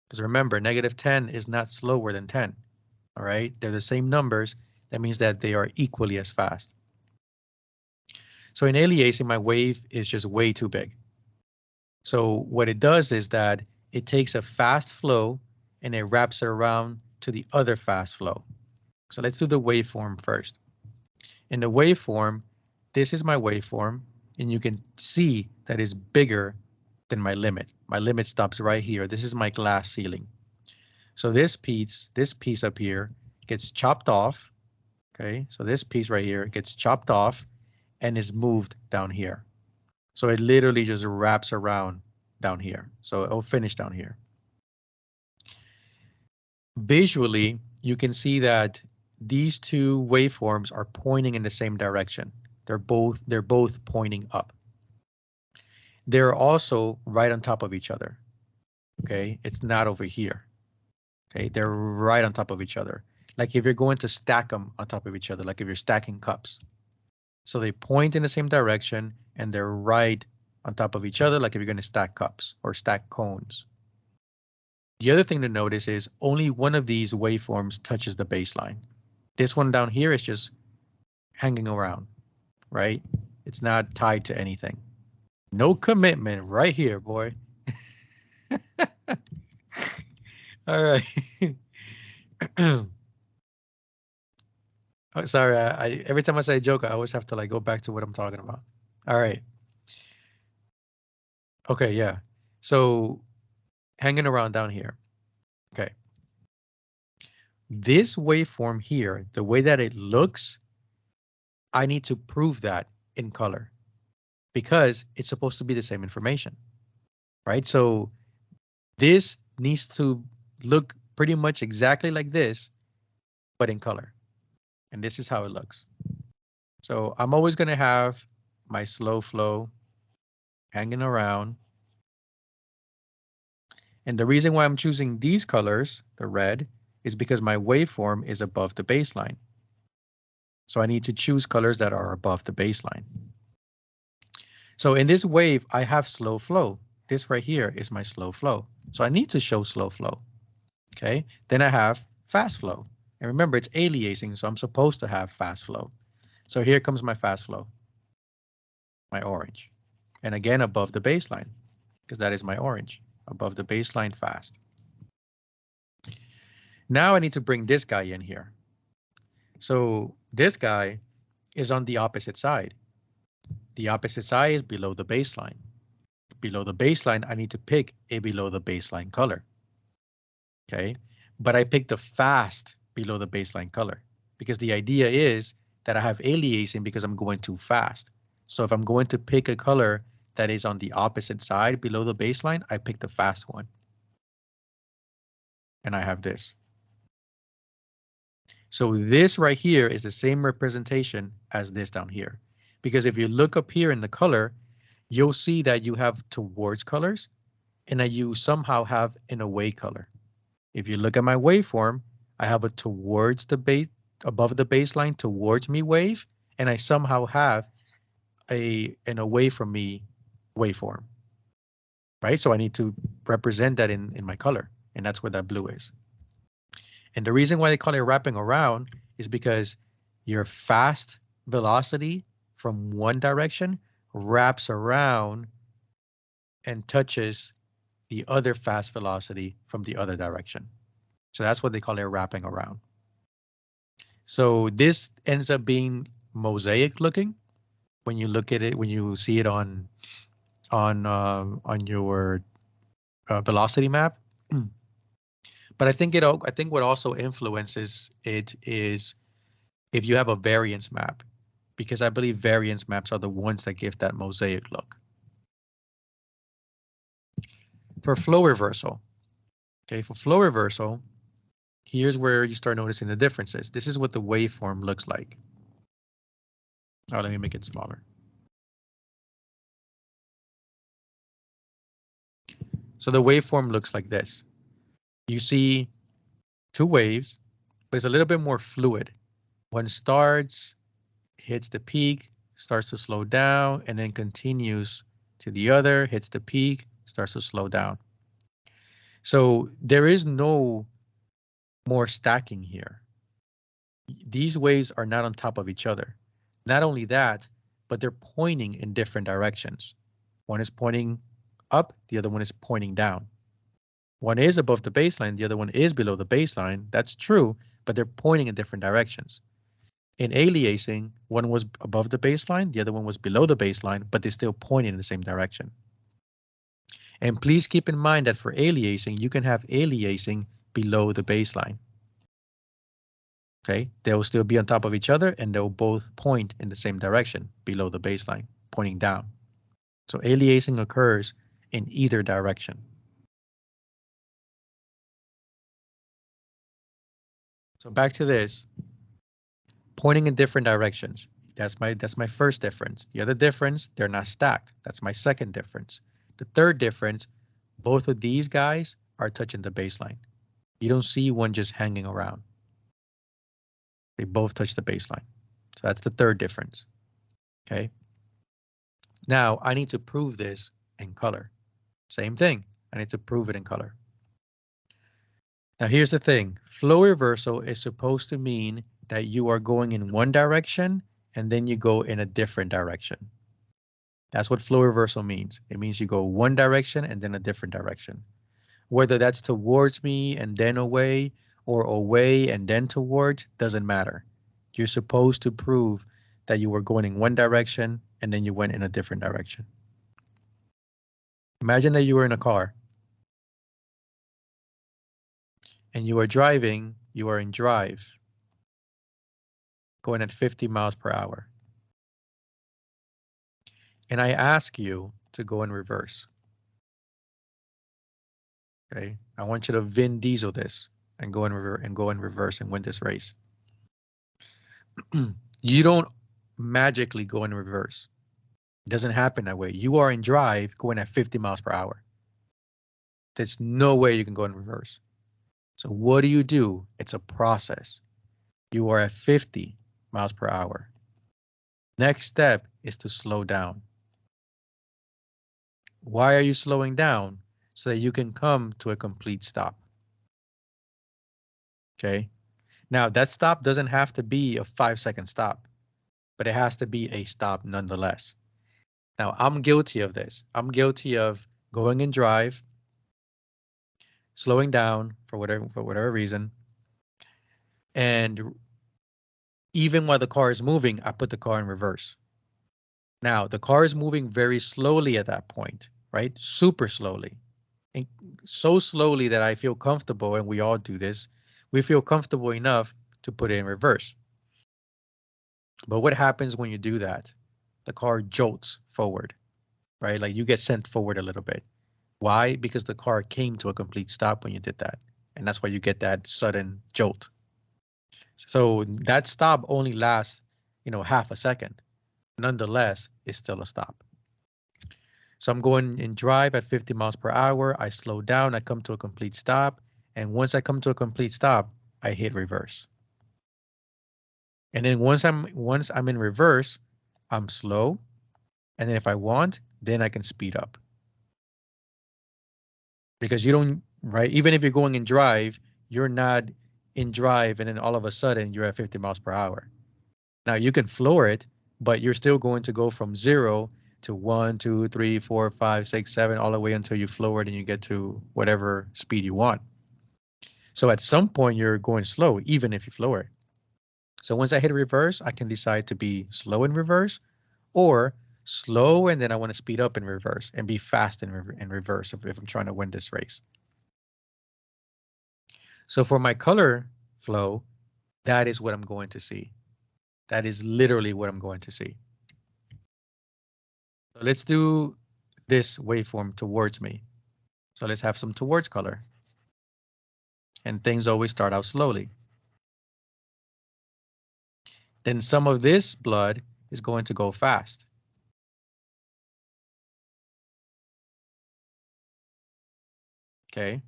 Because remember, -10 is not slower than 10. All right, they're the same numbers. That means that they are equally as fast. So in aliasing, my wave is just way too big. So what it does is that it takes a fast flow and it wraps it around to the other fast flow. So let's do the waveform first. In the waveform, this is my waveform, and you can see that it's bigger than my limit. My limit stops right here. This is my glass ceiling. So this piece up here gets chopped off. Okay, so this piece right here gets chopped off and is moved down here. So it literally just wraps around down here. So it'll finish down here. Visually, you can see that these two waveforms are pointing in the same direction. They're both pointing up. They're also right on top of each other. Okay, it's not over here. Okay, they're right on top of each other. Like if you're going to stack them on top of each other, like if you're stacking cups. So they point in the same direction and they're right on top of each other, like if you're going to stack cups or stack cones. The other thing to notice is only one of these waveforms touches the baseline. This one down here is just hanging around, right? It's not tied to anything. No commitment right here, boy. All right. Oh, sorry, every time I say joke, I always have to like go back to what I'm talking about. All right. Okay, yeah. So hanging around down here. Okay. This waveform here, the way that it looks, I need to prove that in color because it's supposed to be the same information, right? So this needs to look pretty much exactly like this, but in color. And this is how it looks. So I'm always going to have my slow flow hanging around. And the reason why I'm choosing these colors, the red, is because my waveform is above the baseline. So I need to choose colors that are above the baseline. So in this wave, I have slow flow. This right here is my slow flow. So I need to show slow flow. Okay, then I have fast flow. And remember, it's aliasing, so I'm supposed to have fast flow. So here comes my fast flow, my orange. And again, above the baseline, because that is my orange, above the baseline fast. Now I need to bring this guy in here. So this guy is on the opposite side. The opposite side is below the baseline. Below the baseline, I need to pick a below the baseline color. Okay, but I picked the fast below the baseline color because the idea is that I have aliasing because I'm going too fast. So if I'm going to pick a color that is on the opposite side below the baseline, I pick the fast one. And I have this. So this right here is the same representation as this down here. Because if you look up here in the color, you'll see that you have towards colors and that you somehow have an away color. If you look at my waveform, I have a towards the base, above the baseline towards me wave, and I somehow have an away from me waveform, right? So I need to represent that in my color, and that's where that blue is. And the reason why they call it wrapping around is because your fast velocity from one direction wraps around and touches the other fast velocity from the other direction. So that's what they call it wrapping around. So this ends up being mosaic looking when you look at it, when you see it on your velocity map. But I think what also influences it is if you have a variance map, because I believe variance maps are the ones that give that mosaic look. For flow reversal, okay, for flow reversal, here's where you start noticing the differences. This is what the waveform looks like. Oh, let me make it smaller. So the waveform looks like this. You see two waves, but it's a little bit more fluid. One starts, hits the peak, starts to slow down, and then continues to the other, hits the peak, starts to slow down. So there is no more stacking here. These waves are not on top of each other. Not only that, but they're pointing in different directions. One is pointing up, the other one is pointing down. One is above the baseline, the other one is below the baseline. That's true, but they're pointing in different directions. In aliasing, one was above the baseline, the other one was below the baseline, but they still pointing in the same direction. And please keep in mind that for aliasing, you can have aliasing below the baseline. Okay, they will still be on top of each other and they'll both point in the same direction below the baseline, pointing down. So aliasing occurs in either direction. So back to this, pointing in different directions. That's my first difference. The other difference, they're not stacked. That's my second difference. The third difference, both of these guys are touching the baseline. You don't see one just hanging around. They both touch the baseline. So that's the third difference. Okay. Now I need to prove this in color. Same thing. I need to prove it in color. Now here's the thing. Flow reversal is supposed to mean that you are going in one direction and then you go in a different direction. That's what flow reversal means. It means you go one direction and then a different direction. Whether that's towards me and then away, or away and then towards, doesn't matter. You're supposed to prove that you were going in one direction and then you went in a different direction. Imagine that you were in a car and you are driving, you are in drive, going at 50 miles per hour. And I ask you to go in reverse. Okay, I want you to Vin Diesel this and go in reverse and win this race. You don't magically go in reverse. It doesn't happen that way. You are in drive going at 50 miles per hour. There's no way you can go in reverse. So what do? It's a process. You are at 50 miles per hour. Next step is to slow down. Why are you slowing down? So that you can come to a complete stop. Okay. Now that stop doesn't have to be a 5-second stop, but it has to be a stop nonetheless. Now I'm guilty of this. I'm guilty of going in drive, slowing down for whatever reason. And even while the car is moving, I put the car in reverse. Now the car is moving very slowly at that point, right? Super slowly. And so slowly that I feel comfortable, and we all do this, we feel comfortable enough to put it in reverse. But what happens when you do that? The car jolts forward, right? Like you get sent forward a little bit. Why? Because the car came to a complete stop when you did that. And that's why you get that sudden jolt. So that stop only lasts, half a second. Nonetheless, it's still a stop. So I'm going in drive at 50 miles per hour. I slow down. I come to a complete stop. And once I come to a complete stop, I hit reverse. And then once I'm in reverse, I'm slow. And then if I want, then I can speed up. Because you don't, right? Even if you're going in drive, you're not in drive and then all of a sudden you're at 50 miles per hour. Now you can floor it, but you're still going to go from 0 to 1, 2, 3, 4, 5, 6, 7, all the way until you floor it and you get to whatever speed you want. So at some point you're going slow, even if you floor it. So once I hit reverse, I can decide to be slow in reverse or slow and then I want to speed up in reverse and be fast in reverse if I'm trying to win this race. So for my color flow, that is what I'm going to see. That is literally what I'm going to see. So let's do this waveform towards me. So let's have some towards color. And things always start out slowly. Then some of this blood is going to go fast. Okay.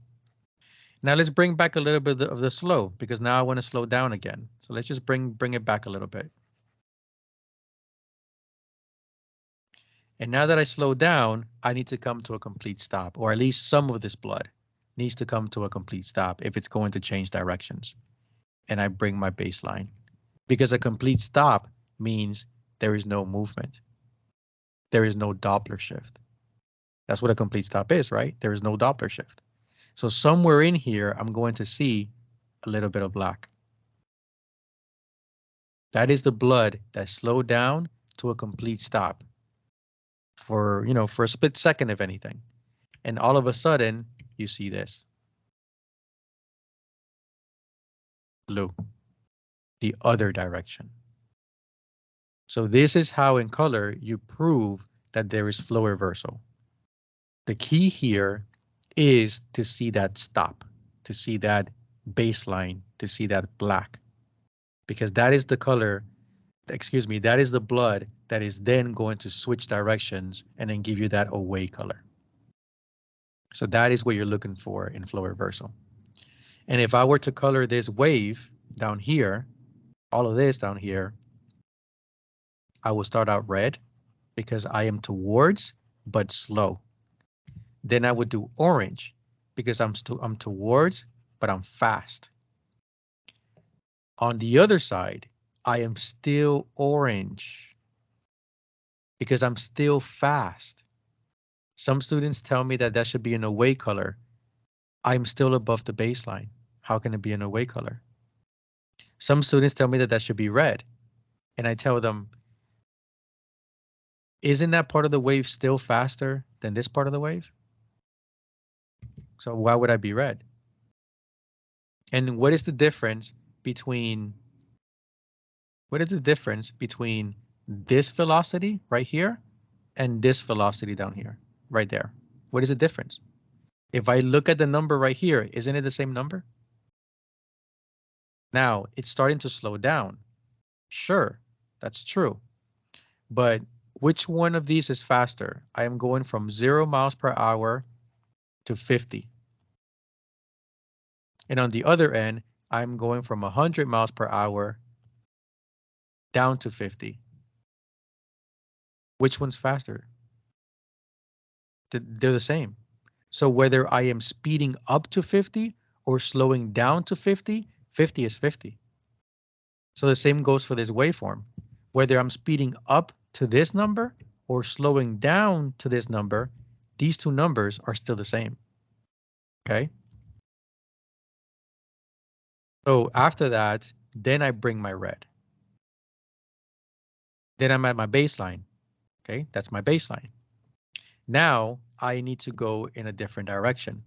Now let's bring back a little bit of the slow because now I want to slow down again. So let's just bring it back a little bit. And now that I slow down, I need to come to a complete stop, or at least some of this blood needs to come to a complete stop if it's going to change directions. And I bring my baseline because a complete stop means there is no movement. There is no Doppler shift. That's what a complete stop is, right? There is no Doppler shift. So somewhere in here, I'm going to see a little bit of black. That is the blood that slowed down to a complete stop for a split second, if anything. And all of a sudden, you see this. Blue. The other direction. So this is how in color you prove that there is flow reversal. The key here is to see that stop, to see that baseline, to see that black. Because that is the color, that is the blood that is then going to switch directions and then give you that away color. So that is what you're looking for in flow reversal. And if I were to color this wave down here, all of this down here, I will start out red. because I am towards but slow. Then I would do orange because I'm towards but I'm fast. On the other side, I am still orange because I'm still fast. Some students tell me that that should be an away color. I'm still above the baseline. How can it be an away color? Some students tell me that that should be red. And I tell them, isn't that part of the wave still faster than this part of the wave? So why would I be red? And what is the difference between this velocity right here and this velocity down here, right there? What is the difference? If I look at the number right here, isn't it the same number? Now it's starting to slow down. Sure, that's true. But which one of these is faster? I am going from 0 miles per hour to 50. And on the other end, I'm going from 100 miles per hour down to 50. Which one's faster? They're the same. So whether I am speeding up to 50 or slowing down to 50, 50 is 50. So the same goes for this waveform. Whether I'm speeding up to this number or slowing down to this number, these two numbers are still the same. Okay? So after that, then I bring my red. Then I'm at my baseline. Okay, that's my baseline. Now I need to go in a different direction.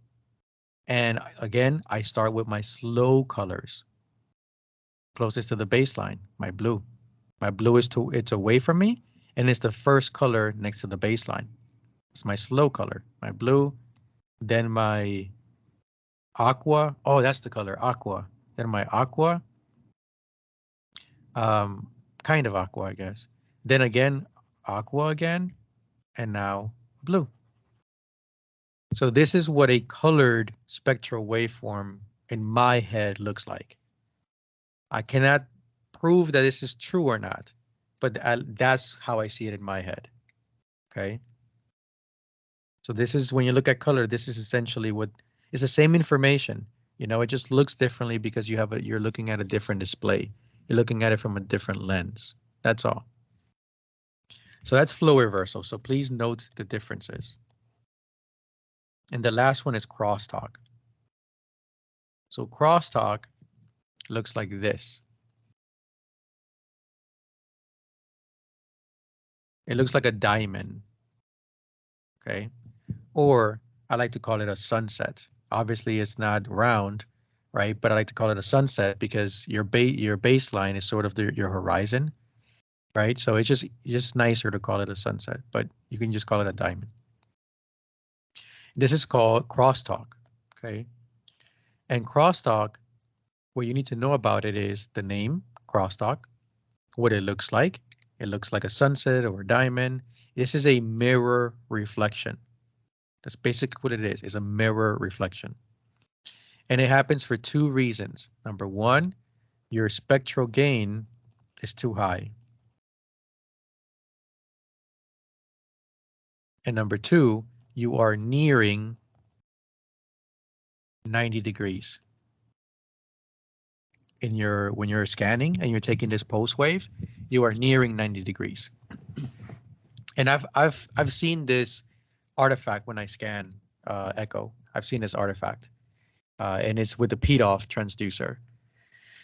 And again, I start with my slow colors. Closest to the baseline, my blue. My blue it's away from me, and it's the first color next to the baseline. It's my slow color, my blue. Then my aqua. Oh, that's the color, aqua. Then my aqua. Kind of aqua, I guess. Then again, aqua again, and now blue. So this is what a colored spectral waveform in my head looks like. I cannot prove that this is true or not, but that's how I see it in my head. Okay. So this is when you look at color, this is essentially what is the same information. You know, it just looks differently because you're looking at a different display. You're looking at it from a different lens. That's all. So that's flow reversal. So please note the differences. And the last one is crosstalk. So crosstalk looks like this. It looks like a diamond. Okay. Or I like to call it a sunset. Obviously it's not round, right? But I like to call it a sunset because your baseline is sort of your horizon, right? So it's just nicer to call it a sunset, but you can just call it a diamond. This is called crosstalk, okay? And crosstalk, what you need to know about it is the name, crosstalk, what it looks like. It looks like a sunset or a diamond. This is a mirror reflection. That's basically what it is a mirror reflection. And it happens for two reasons. Number one, your spectral gain is too high. And number two, you are nearing 90 degrees. When you're scanning and you're taking this pulse wave, you are nearing 90 degrees. And I've seen this artifact when I scan echo. I've seen this artifact. And it's with the Pedoff transducer.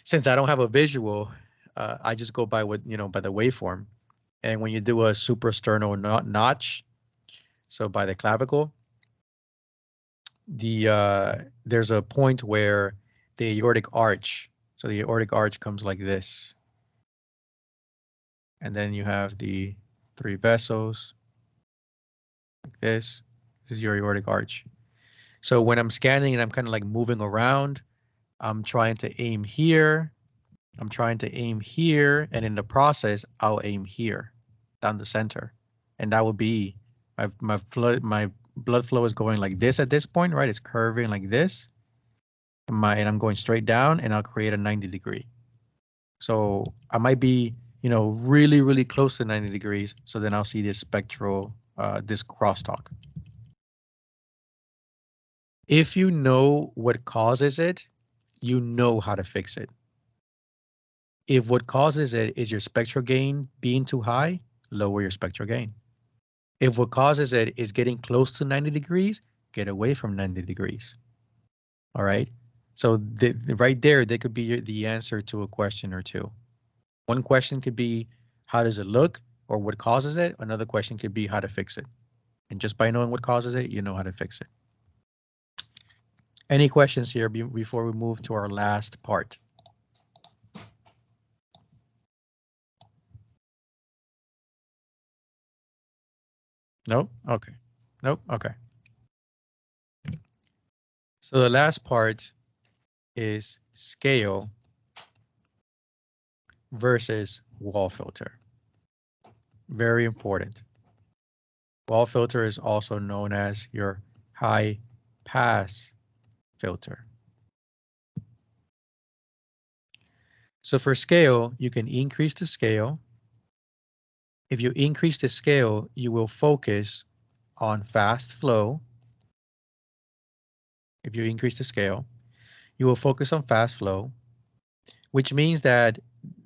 Since I don't have a visual, I just go by by the waveform. And when you do a suprasternal notch, so by the clavicle, there's a point where the aortic arch, so the aortic arch comes like this. And then you have the three vessels like this. This is your aortic arch. So when I'm scanning and I'm kind of like moving around, I'm trying to aim here. I'm trying to aim here. And in the process, I'll aim here down the center. And that would be my blood flow is going like this at this point, right? It's curving like this. And I'm going straight down and I'll create a 90 degree. So I might be you know, really, really close to 90 degrees. So then I'll see this spectral, this crosstalk. If you know what causes it, you know how to fix it. If what causes it is your spectral gain being too high, lower your spectral gain. If what causes it is getting close to 90 degrees, get away from 90 degrees. All right. So right there could be the answer to a question or two. One question could be, how does it look or what causes it? Another question could be how to fix it. And just by knowing what causes it, you know how to fix it. Any questions here before we move to our last part? Nope. Okay. Nope. Okay. So the last part is scale versus wall filter. Very important. Wall filter is also known as your high pass filter. So for scale, you can increase the scale. If you increase the scale, you will focus on fast flow. If you increase the scale, you will focus on fast flow, which means that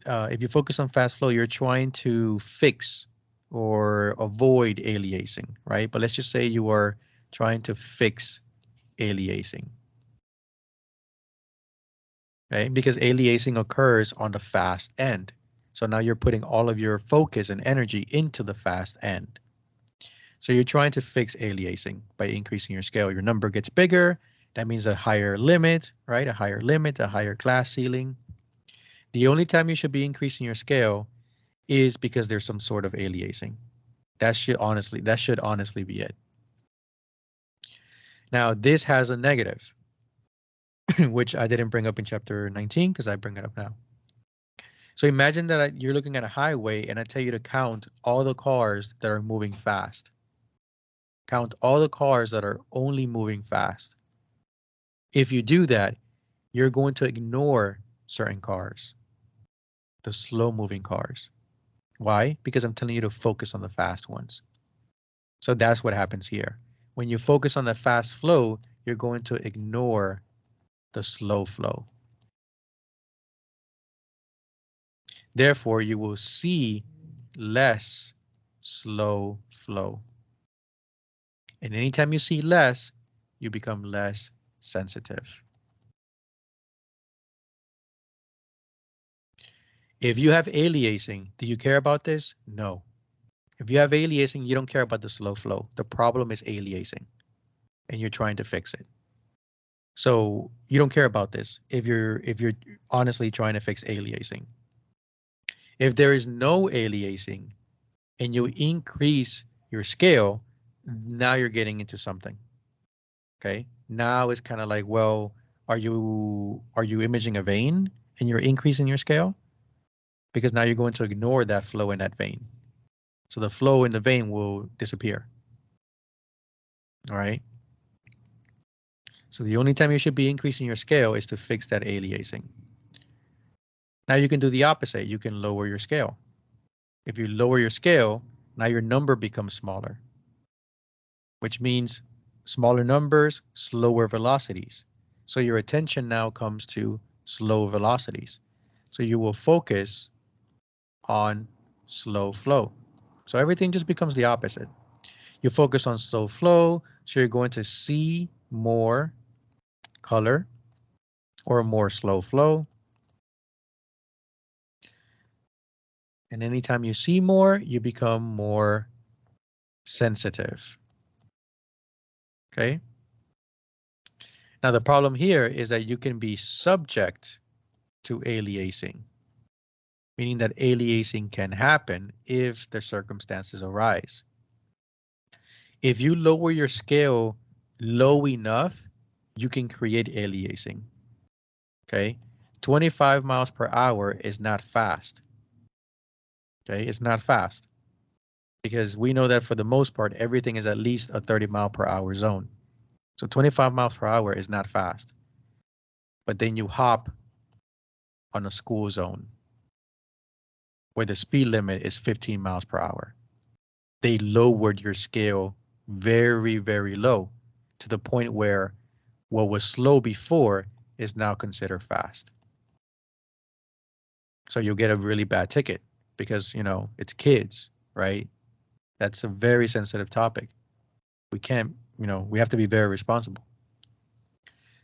if you focus on fast flow, you're trying to fix or avoid aliasing, right? But let's just say you are trying to fix aliasing, okay? Because aliasing occurs on the fast end. So now you're putting all of your focus and energy into the fast end. So you're trying to fix aliasing by increasing your scale. Your number gets bigger. That means a higher limit, right? A higher limit, a higher class ceiling. The only time you should be increasing your scale is because there's some sort of aliasing. That should honestly be it. Now, this has a negative, which I didn't bring up in chapter 19 because I bring it up now. So imagine that you're looking at a highway and I tell you to count all the cars that are moving fast. Count all the cars that are only moving fast. If you do that, you're going to ignore certain cars, the slow moving cars. Why? Because I'm telling you to focus on the fast ones. So that's what happens here. When you focus on the fast flow, you're going to ignore the slow flow. Therefore, you will see less slow flow. And anytime you see less, you become less sensitive. If you have aliasing, do you care about this? No. If you have aliasing, you don't care about the slow flow. The problem is aliasing, and you're trying to fix it. So you don't care about this if you're honestly trying to fix aliasing. If there is no aliasing and you increase your scale, now you're getting into something. Okay. Now it's kind of like, well, are you imaging a vein and you're increasing your scale? Because now you're going to ignore that flow in that vein. So the flow in the vein will disappear. All right. So the only time you should be increasing your scale is to fix that aliasing. Now you can do the opposite. You can lower your scale. If you lower your scale, now your number becomes smaller, which means smaller numbers, slower velocities. So your attention now comes to slow velocities. So you will focus on slow flow. So everything just becomes the opposite. You focus on slow flow, so you're going to see more color or more slow flow. And anytime you see more, you become more sensitive. Okay. Now the problem here is that you can be subject to aliasing, meaning that aliasing can happen if the circumstances arise. If you lower your scale low enough, you can create aliasing. Okay. 25 miles per hour is not fast. Okay. It's not fast because we know that for the most part, everything is at least a 30-mile-per-hour zone. So 25 miles per hour is not fast. But then you hop on a school zone. where the speed limit is 15 miles per hour. They lowered your scale very, very low to the point where what was slow before is now considered fast. So you'll get a really bad ticket because, you know, it's kids, right? That's a very sensitive topic. We can't, you know, we have to be very responsible.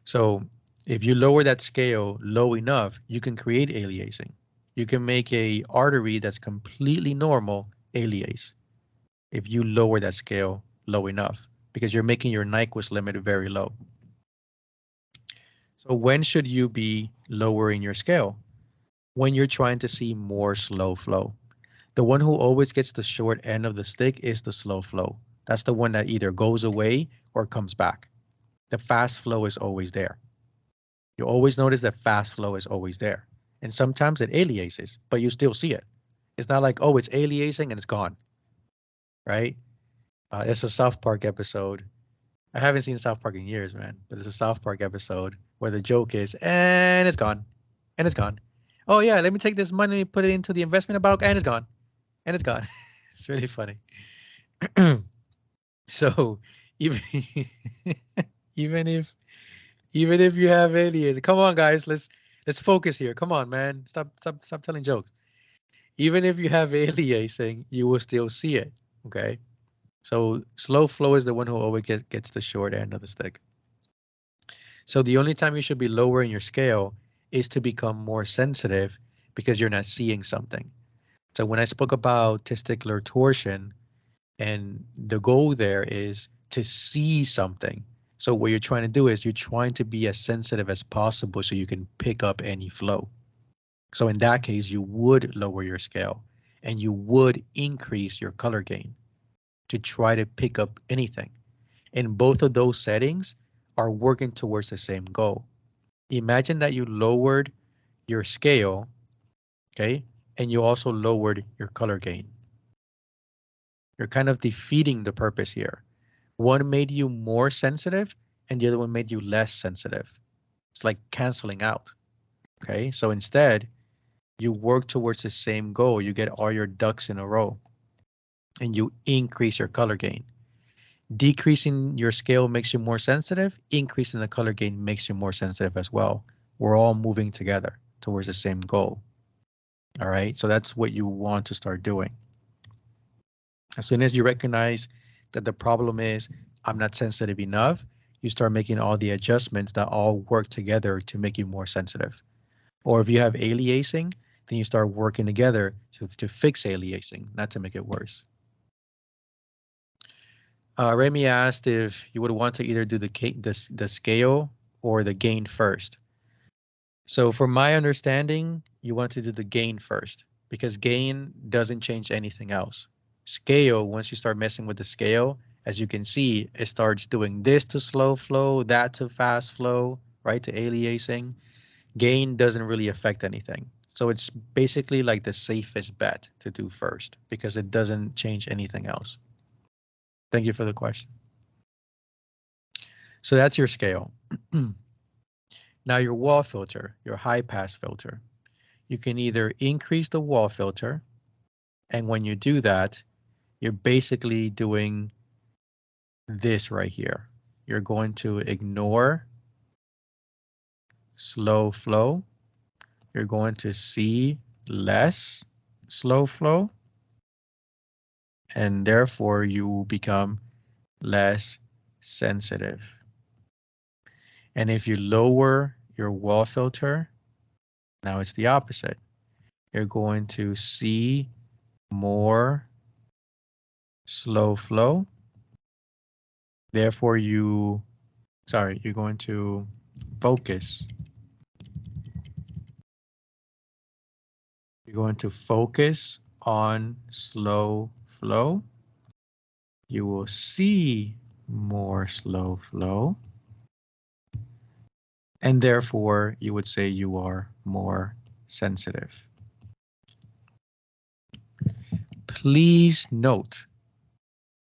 So if you lower that scale low enough, you can create aliasing. You can make a artery that's completely normal aliase if you lower that scale low enough because you're making your Nyquist limit very low. So when should you be lowering your scale? When you're trying to see more slow flow. The one who always gets the short end of the stick is the slow flow. That's the one that either goes away or comes back. The fast flow is always there. You always notice that fast flow is always there. And sometimes it aliases, but you still see it. It's not like, oh, it's aliasing and it's gone, right? It's a South Park episode. I haven't seen South Park in years, man, but it's a South Park episode where the joke is, and it's gone, and it's gone. Oh yeah, let me take this money, put it into the investment bank, and it's gone, and it's gone. It's really funny. So even even if even if you have aliens, come on guys, let's focus here. Come on, man. Stop telling jokes. Even if you have aliasing, you will still see it. Okay. So slow flow is the one who always gets the short end of the stick. So the only time you should be lowering your scale is to become more sensitive because you're not seeing something. So when I spoke about testicular torsion, and the goal there is to see something. So what you're trying to do is you're trying to be as sensitive as possible so you can pick up any flow. So in that case, you would lower your scale and you would increase your color gain to try to pick up anything. And both of those settings are working towards the same goal. Imagine that you lowered your scale, okay, and you also lowered your color gain. You're kind of defeating the purpose here. One made you more sensitive and the other one made you less sensitive. It's like canceling out. Okay, so instead, you work towards the same goal. You get all your ducks in a row and you increase your color gain. Decreasing your scale makes you more sensitive. Increasing the color gain makes you more sensitive as well. We're all moving together towards the same goal. All right, so that's what you want to start doing. As soon as you recognize that the problem is I'm not sensitive enough, you start making all the adjustments that all work together to make you more sensitive. Or if you have aliasing, then you start working together to fix aliasing, not to make it worse. Remy asked if you would want to either do the scale or the gain first. So from my understanding, you want to do the gain first because gain doesn't change anything else. Scale, once you start messing with the scale, as you can see, it starts doing this to slow flow, that to fast flow, right, to aliasing. Gain doesn't really affect anything. So it's basically like the safest bet to do first because it doesn't change anything else. Thank you for the question. So that's your scale. Now your wall filter, your high pass filter. You can either increase the wall filter, and when you do that, you're basically doing this right here. You're going to ignore slow flow. You're going to see less slow flow, and therefore you become less sensitive. And if you lower your wall filter, now it's the opposite. You're going to see more slow flow. Therefore, you're going to focus. You're going to focus on slow flow. You will see more slow flow. And therefore, you would say you are more sensitive. Please note,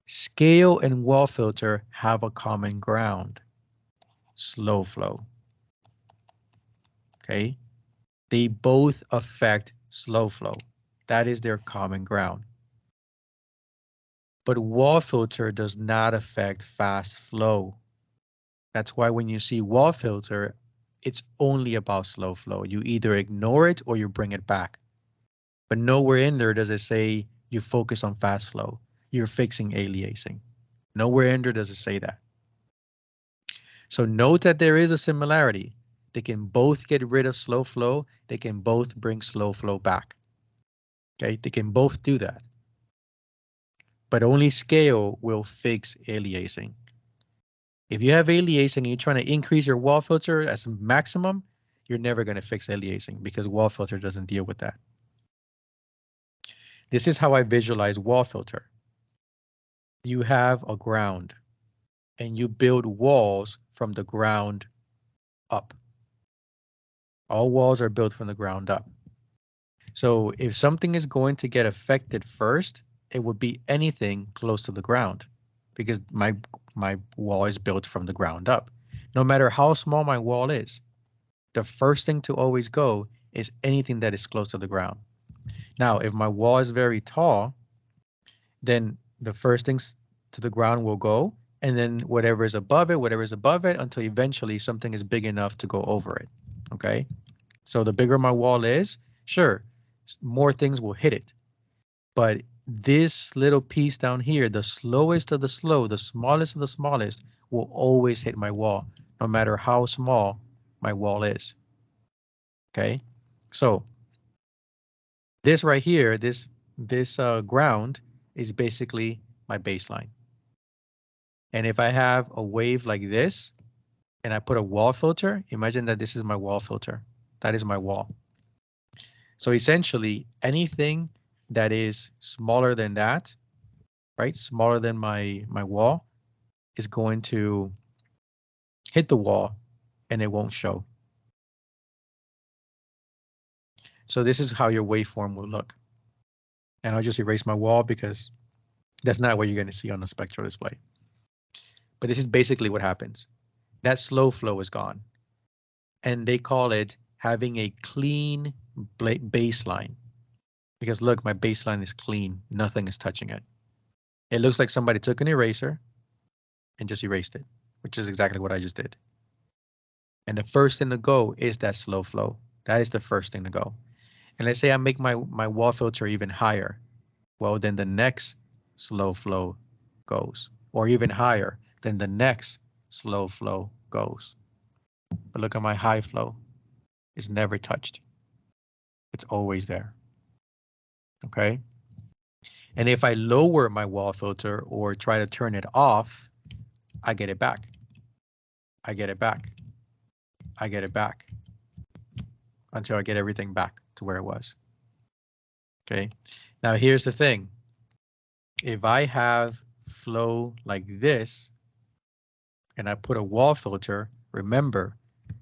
scale and wall filter have a common ground, slow flow. Okay, they both affect slow flow. That is their common ground. But wall filter does not affect fast flow. That's why when you see wall filter, it's only about slow flow. You either ignore it or you bring it back. But nowhere in there does it say you focus on fast flow. You're fixing aliasing. Nowhere in there does it say that. So note that there is a similarity. They can both get rid of slow flow. They can both bring slow flow back. Okay, they can both do that. But only scale will fix aliasing. If you have aliasing and you're trying to increase your wall filter as a maximum, you're never going to fix aliasing because wall filter doesn't deal with that. This is how I visualize wall filter. You have a ground and you build walls from the ground up. All walls are built from the ground up. So if something is going to get affected first, it would be anything close to the ground because my wall is built from the ground up. No matter how small my wall is, the first thing to always go is anything that is close to the ground. Now, if my wall is very tall, then the first things to the ground will go, and then whatever is above it, until eventually something is big enough to go over it. Okay? So the bigger my wall is, sure, more things will hit it. But this little piece down here, the slowest of the slow, the smallest of the smallest, will always hit my wall, no matter how small my wall is. Okay? So this right here, this ground is basically my baseline. And if I have a wave like this, and I put a wall filter, imagine that this is my wall filter. That is my wall. So essentially, anything that is smaller than that, right, smaller than my wall, is going to hit the wall, and it won't show. So this is how your waveform will look. And I'll just erase my wall because that's not what you're going to see on the spectral display. But this is basically what happens. That slow flow is gone. And they call it having a clean baseline. Because look, my baseline is clean. Nothing is touching it. It looks like somebody took an eraser and just erased it, which is exactly what I just did. And the first thing to go is that slow flow. That is the first thing to go. And let's say I make my wall filter even higher. Well, then the next slow flow goes. Or even higher, then the next slow flow goes. But look at my high flow. It's never touched. It's always there. Okay? And if I lower my wall filter or try to turn it off, I get it back. I get it back. I get it back. Until I get everything back to where it was. Okay? Now here's the thing. If I have flow like this, and I put a wall filter, remember,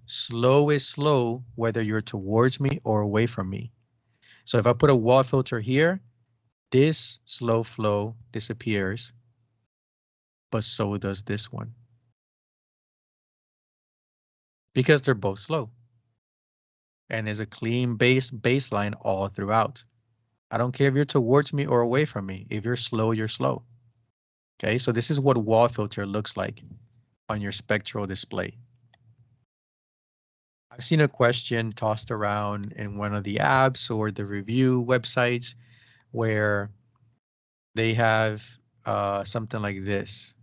slow is slow whether you're towards me or away from me. So if I put a wall filter here, this slow flow disappears, but so does this one. Because they're both slow. And there's a clean baseline all throughout. I don't care if you're towards me or away from me. If you're slow, you're slow. Okay, so this is what wall filter looks like on your spectral display. I've seen a question tossed around in one of the apps or the review websites where they have something like this.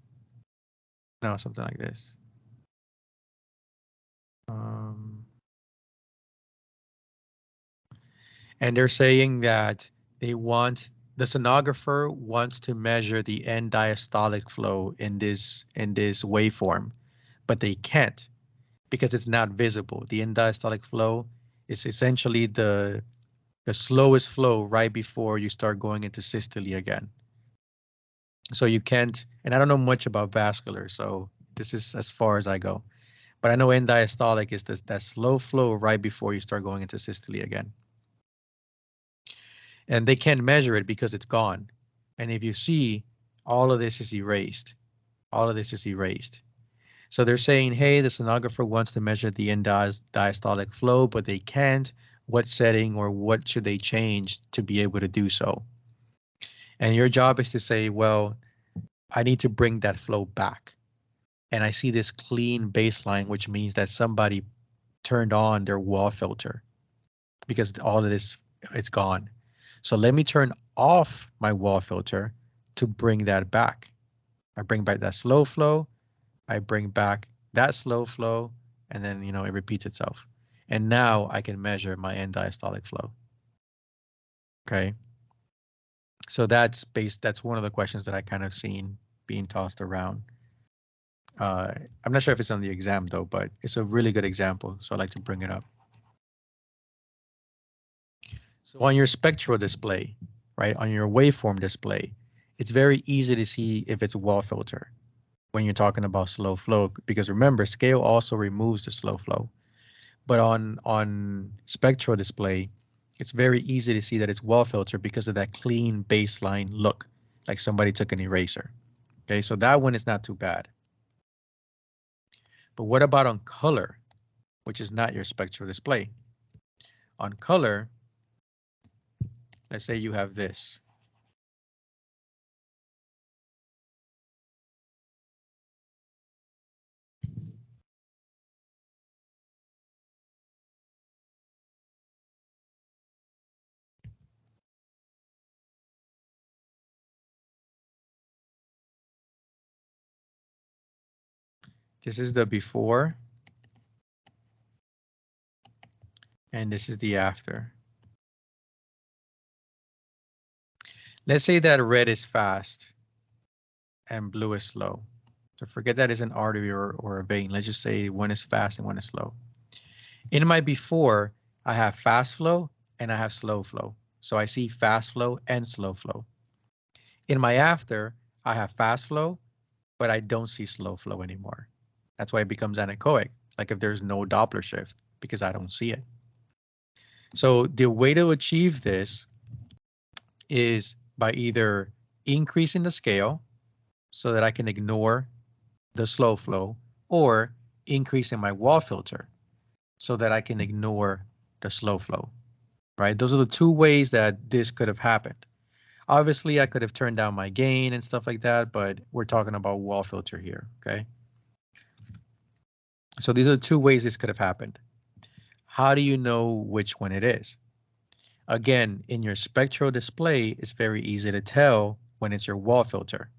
No, something like this. And they're saying that they want, the sonographer wants to measure the end diastolic flow in this waveform, but they can't because it's not visible. The end diastolic flow is essentially the slowest flow right before you start going into systole again. So you can't, and I don't know much about vascular, so this is as far as I go. But I know end diastolic is that slow flow right before you start going into systole again. And they can't measure it because it's gone. And if you see, all of this is erased. All of this is erased. So they're saying, hey, the sonographer wants to measure the end diastolic flow, but they can't. what setting or what should they change to be able to do so. And your job is to say, well, I need to bring that flow back. And I see this clean baseline, which means that somebody turned on their wall filter because all of this, it's gone. So let me turn off my wall filter to bring that back. I bring back that slow flow. I bring back that slow flow, and then, you know, it repeats itself. And now I can measure my end diastolic flow. Okay. So that's one of the questions that I kind of seen being tossed around. I'm not sure if it's on the exam though, but it's a really good example. So I like to bring it up. So on your spectral display, right, on your waveform display, it's very easy to see if it's a wall filter when you're talking about slow flow, because remember, scale also removes the slow flow. But on spectral display, it's very easy to see that it's wall filter because of that clean baseline look, like somebody took an eraser. Okay, so that one is not too bad. But what about on color, which is not your spectral display? On color, let's say you have this. This is the before, and this is the after. Let's say that red is fast and blue is slow. So forget that is an artery or a vein. Let's just say one is fast and one is slow. In my before, I have fast flow and I have slow flow. So I see fast flow and slow flow. In my after, I have fast flow, but I don't see slow flow anymore. That's why it becomes anechoic, like if there's no Doppler shift, because I don't see it. So the way to achieve this is by either increasing the scale so that I can ignore the slow flow, or increasing my wall filter so that I can ignore the slow flow, right? Those are the two ways that this could have happened. Obviously, I could have turned down my gain and stuff like that, but we're talking about wall filter here, okay? So these are the two ways this could have happened. How do you know which one it is? Again, in your spectral display, it's very easy to tell when it's your wall filter,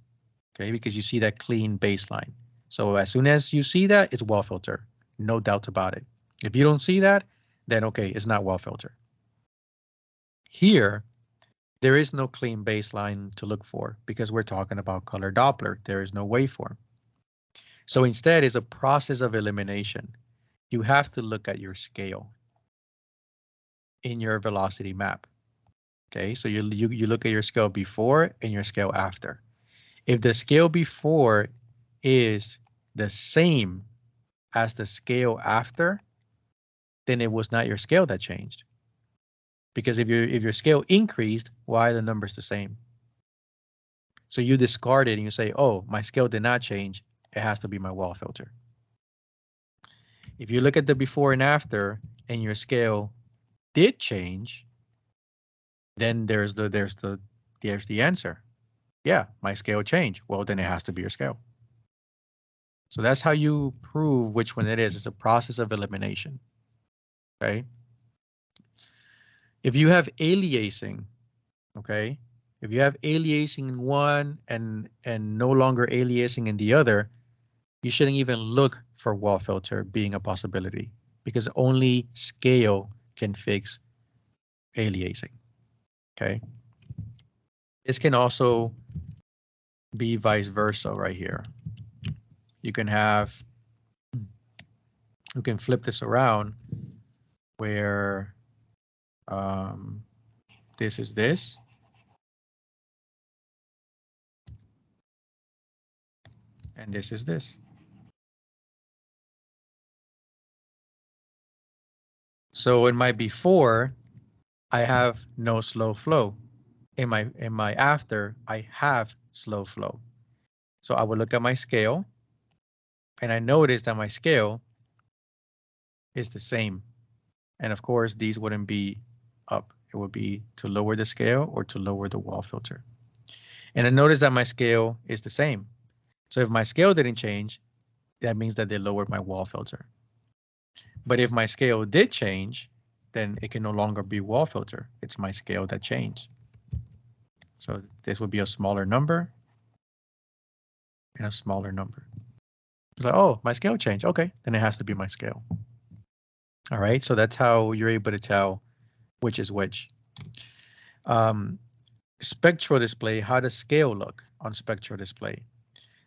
okay? Because you see that clean baseline. So as soon as you see that, it's wall filter, no doubt about it. If you don't see that, then okay, it's not wall filter. Here, there is no clean baseline to look for because we're talking about color Doppler. There is no waveform. So instead, it's a process of elimination. You have to look at your scale in your velocity map. Okay, so you look at your scale before and your scale after. If the scale before is the same as the scale after, then it was not your scale that changed. Because if your scale increased, why are the numbers the same? So you discard it and you say, oh, my scale did not change. It has to be my wall filter. If you look at the before and after and your scale did change, then there's the answer. Yeah, my scale changed. Well, then it has to be your scale. So that's how you prove which one it is. It's a process of elimination. Okay. If you have aliasing, okay, if you have aliasing in one and no longer aliasing in the other, you shouldn't even look for wall filter being a possibility because only scale can fix aliasing. Okay. This can also be vice versa right here. You can flip this around where this is this. And this is this. So in my before, I have no slow flow. In my after, I have slow flow. So I would look at my scale and I notice that my scale is the same And of course, these wouldn't be up. It would be to lower the scale or to lower the wall filter. And I notice that my scale is the same. So if my scale didn't change, that means that they lowered my wall filter. But if my scale did change, then it can no longer be wall filter. It's my scale that changed. So this would be a smaller number and a smaller number. It's like, oh, my scale changed. Okay, then it has to be my scale. All right, so that's how you're able to tell which is which. Spectral display, how does scale look on spectral display?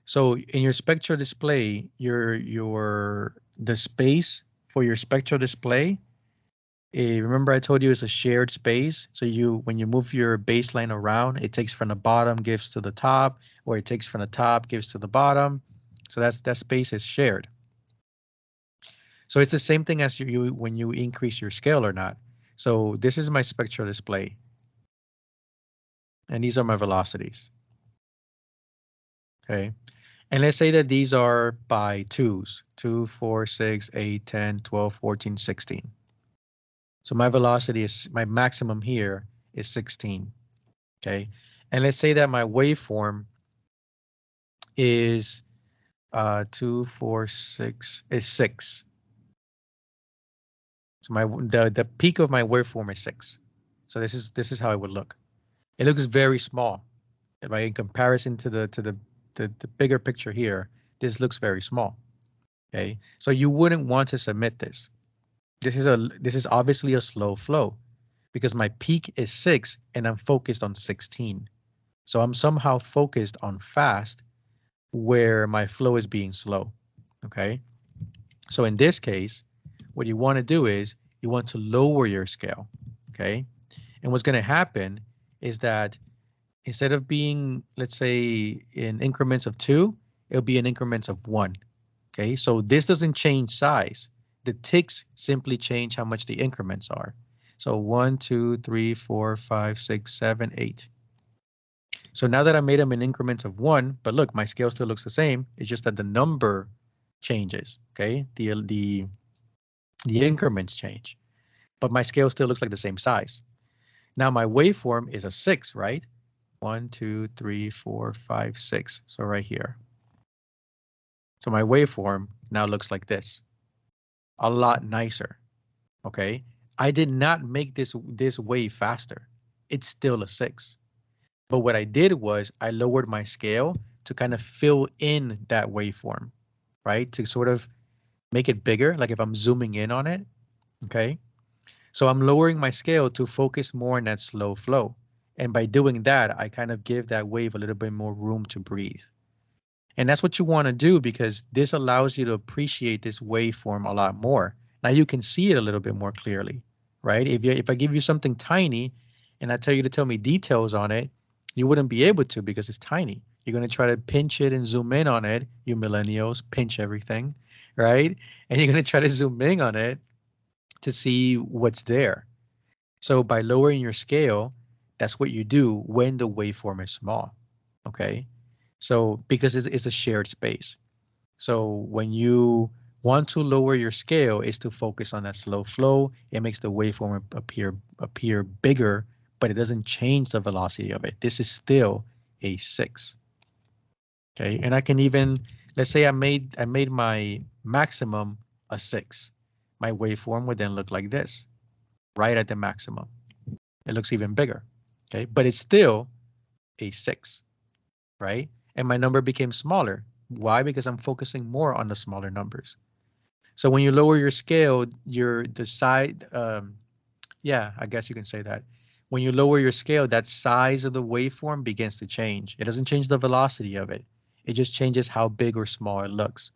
So in your spectral display, the space for your spectral display, remember I told you it's a shared space. So when you move your baseline around, it takes from the bottom, gives to the top, or it takes from the top, gives to the bottom. So that space is shared. So it's the same thing as when you increase your scale or not. So this is my spectral display. And these are my velocities. Okay. And let's say that these are by twos, 2, 4, 6, 8, 10, 12, 14, 16. So my velocity is, my maximum here is 16. Okay. And let's say that my waveform is 2, 4, 6, is 6. So the peak of my waveform is 6. So this is how it would look. It looks very small, right? In comparison to the bigger picture here, this looks very small. Okay, so you wouldn't want to submit this. This is obviously a slow flow because my peak is 6 and I'm focused on 16. So I'm somehow focused on fast where my flow is being slow. Okay, so in this case, what you want to do is you want to lower your scale. Okay, and what's going to happen is that instead of being, let's say, in increments of 2, it'll be in increments of 1. Okay, so this doesn't change size. The ticks simply change how much the increments are. So 1, 2, 3, 4, 5, 6, 7, 8. So now that I made them in increments of 1, but look, my scale still looks the same. It's just that the number changes. Okay, the increments change, but my scale still looks like the same size. Now my waveform is a 6, right? 1, 2, 3, 4, 5, 6. So right here. So my waveform now looks like this. A lot nicer. Okay. I did not make this wave faster. It's still a 6. But what I did was I lowered my scale to kind of fill in that waveform, right? To sort of make it bigger, like if I'm zooming in on it. Okay. So I'm lowering my scale to focus more on that slow flow. And by doing that, I kind of give that wave a little bit more room to breathe. And that's what you want to do because this allows you to appreciate this waveform a lot more. Now you can see it a little bit more clearly, right? If I give you something tiny and I tell you to tell me details on it, you wouldn't be able to because it's tiny. You're going to try to pinch it and zoom in on it. You millennials pinch everything, right? And you're going to try to zoom in on it to see what's there. So by lowering your scale, that's what you do when the waveform is small, okay? So because it's a shared space. So when you want to lower your scale is to focus on that slow flow. It makes the waveform appear bigger, but it doesn't change the velocity of it. This is still a 6. Okay, and I can even, let's say I made my maximum a 6. My waveform would then look like this, right at the maximum. It looks even bigger. Okay, but it's still a 6, right? And my number became smaller. Why? Because I'm focusing more on the smaller numbers. So when you lower your scale, the side, yeah, I guess you can say that. When you lower your scale, that size of the waveform begins to change. It doesn't change the velocity of it. It just changes how big or small it looks.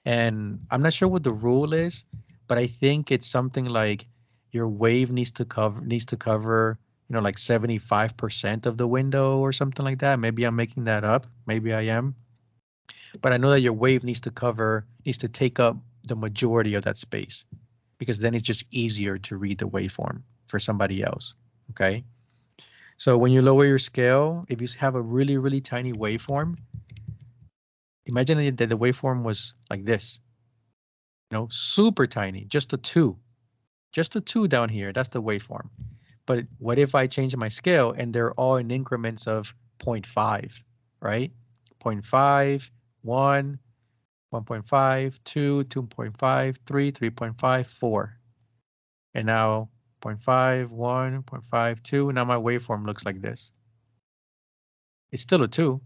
And I'm not sure what the rule is, but I think it's something like your wave needs to cover, like 75% of the window or something like that. Maybe I'm making that up. Maybe I am. But I know that your wave needs to take up the majority of that space because then it's just easier to read the waveform for somebody else. Okay. So when you lower your scale, if you have a really, really tiny waveform, imagine that the waveform was like this, super tiny, just a 2, Just a 2 down here, that's the waveform. But what if I change my scale and they're all in increments of 0.5, right? 0.5, 1, 1.5, 2, 2.5, 3, 3.5, 4. And now 0.5, 1, 0.5, 2. Now my waveform looks like this. It's still a 2,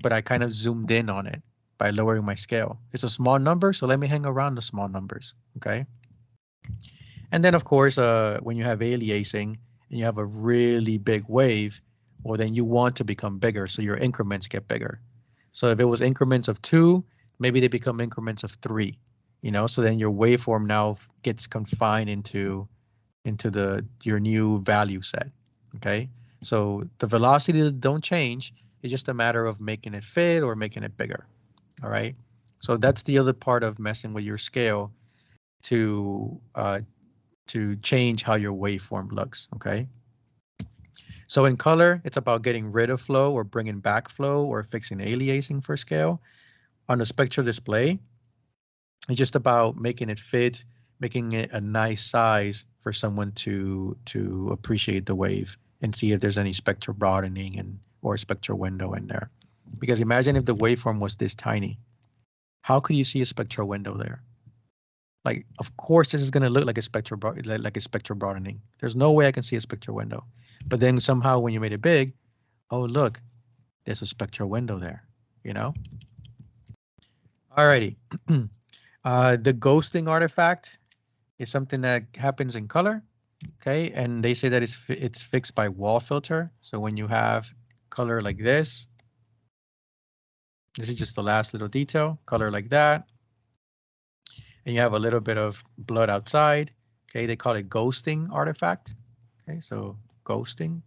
but I kind of zoomed in on it by lowering my scale. It's a small number, so let me hang around the small numbers, okay? And then, of course, when you have aliasing and you have a really big wave, well, then you want to become bigger, so your increments get bigger. So if it was increments of 2, maybe they become increments of 3, you know, so then your waveform now gets confined into your new value set, okay? So the velocities don't change. It's just a matter of making it fit or making it bigger, all right? So that's the other part of messing with your scale to change how your waveform looks, okay? So in color, it's about getting rid of flow or bringing back flow or fixing aliasing for scale. On the spectral display, it's just about making it fit, making it a nice size for someone to appreciate the wave and see if there's any spectral broadening and or spectral window in there. Because imagine if the waveform was this tiny. How could you see a spectral window there? Like, of course, this is going to look like a spectral broadening. There's no way I can see a spectral window. But then somehow when you made it big, oh, look, there's a spectral window there, you know? Alrighty. The ghosting artifact is something that happens in color, okay? And they say that it's fixed by wall filter. So when you have color like this is just the last little detail, color like that, and you have a little bit of blood outside, okay? They call it ghosting artifact, okay? So ghosting,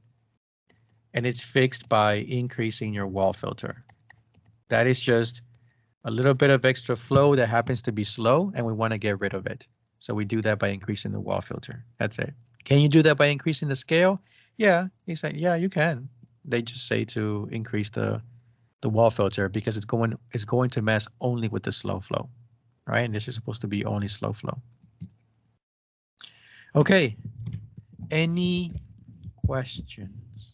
and it's fixed by increasing your wall filter. That is just a little bit of extra flow that happens to be slow, and we want to get rid of it. So we do that by increasing the wall filter. That's it. Can you do that by increasing the scale? Yeah, you say, yeah, you can. They just say to increase the wall filter because it's going to mess only with the slow flow, right? And this is supposed to be only slow flow. Okay. Any questions?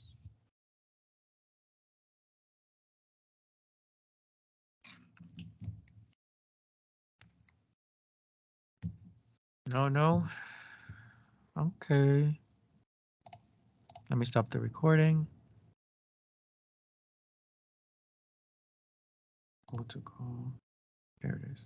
No. Okay. Let me stop the recording. Protocol. There it is.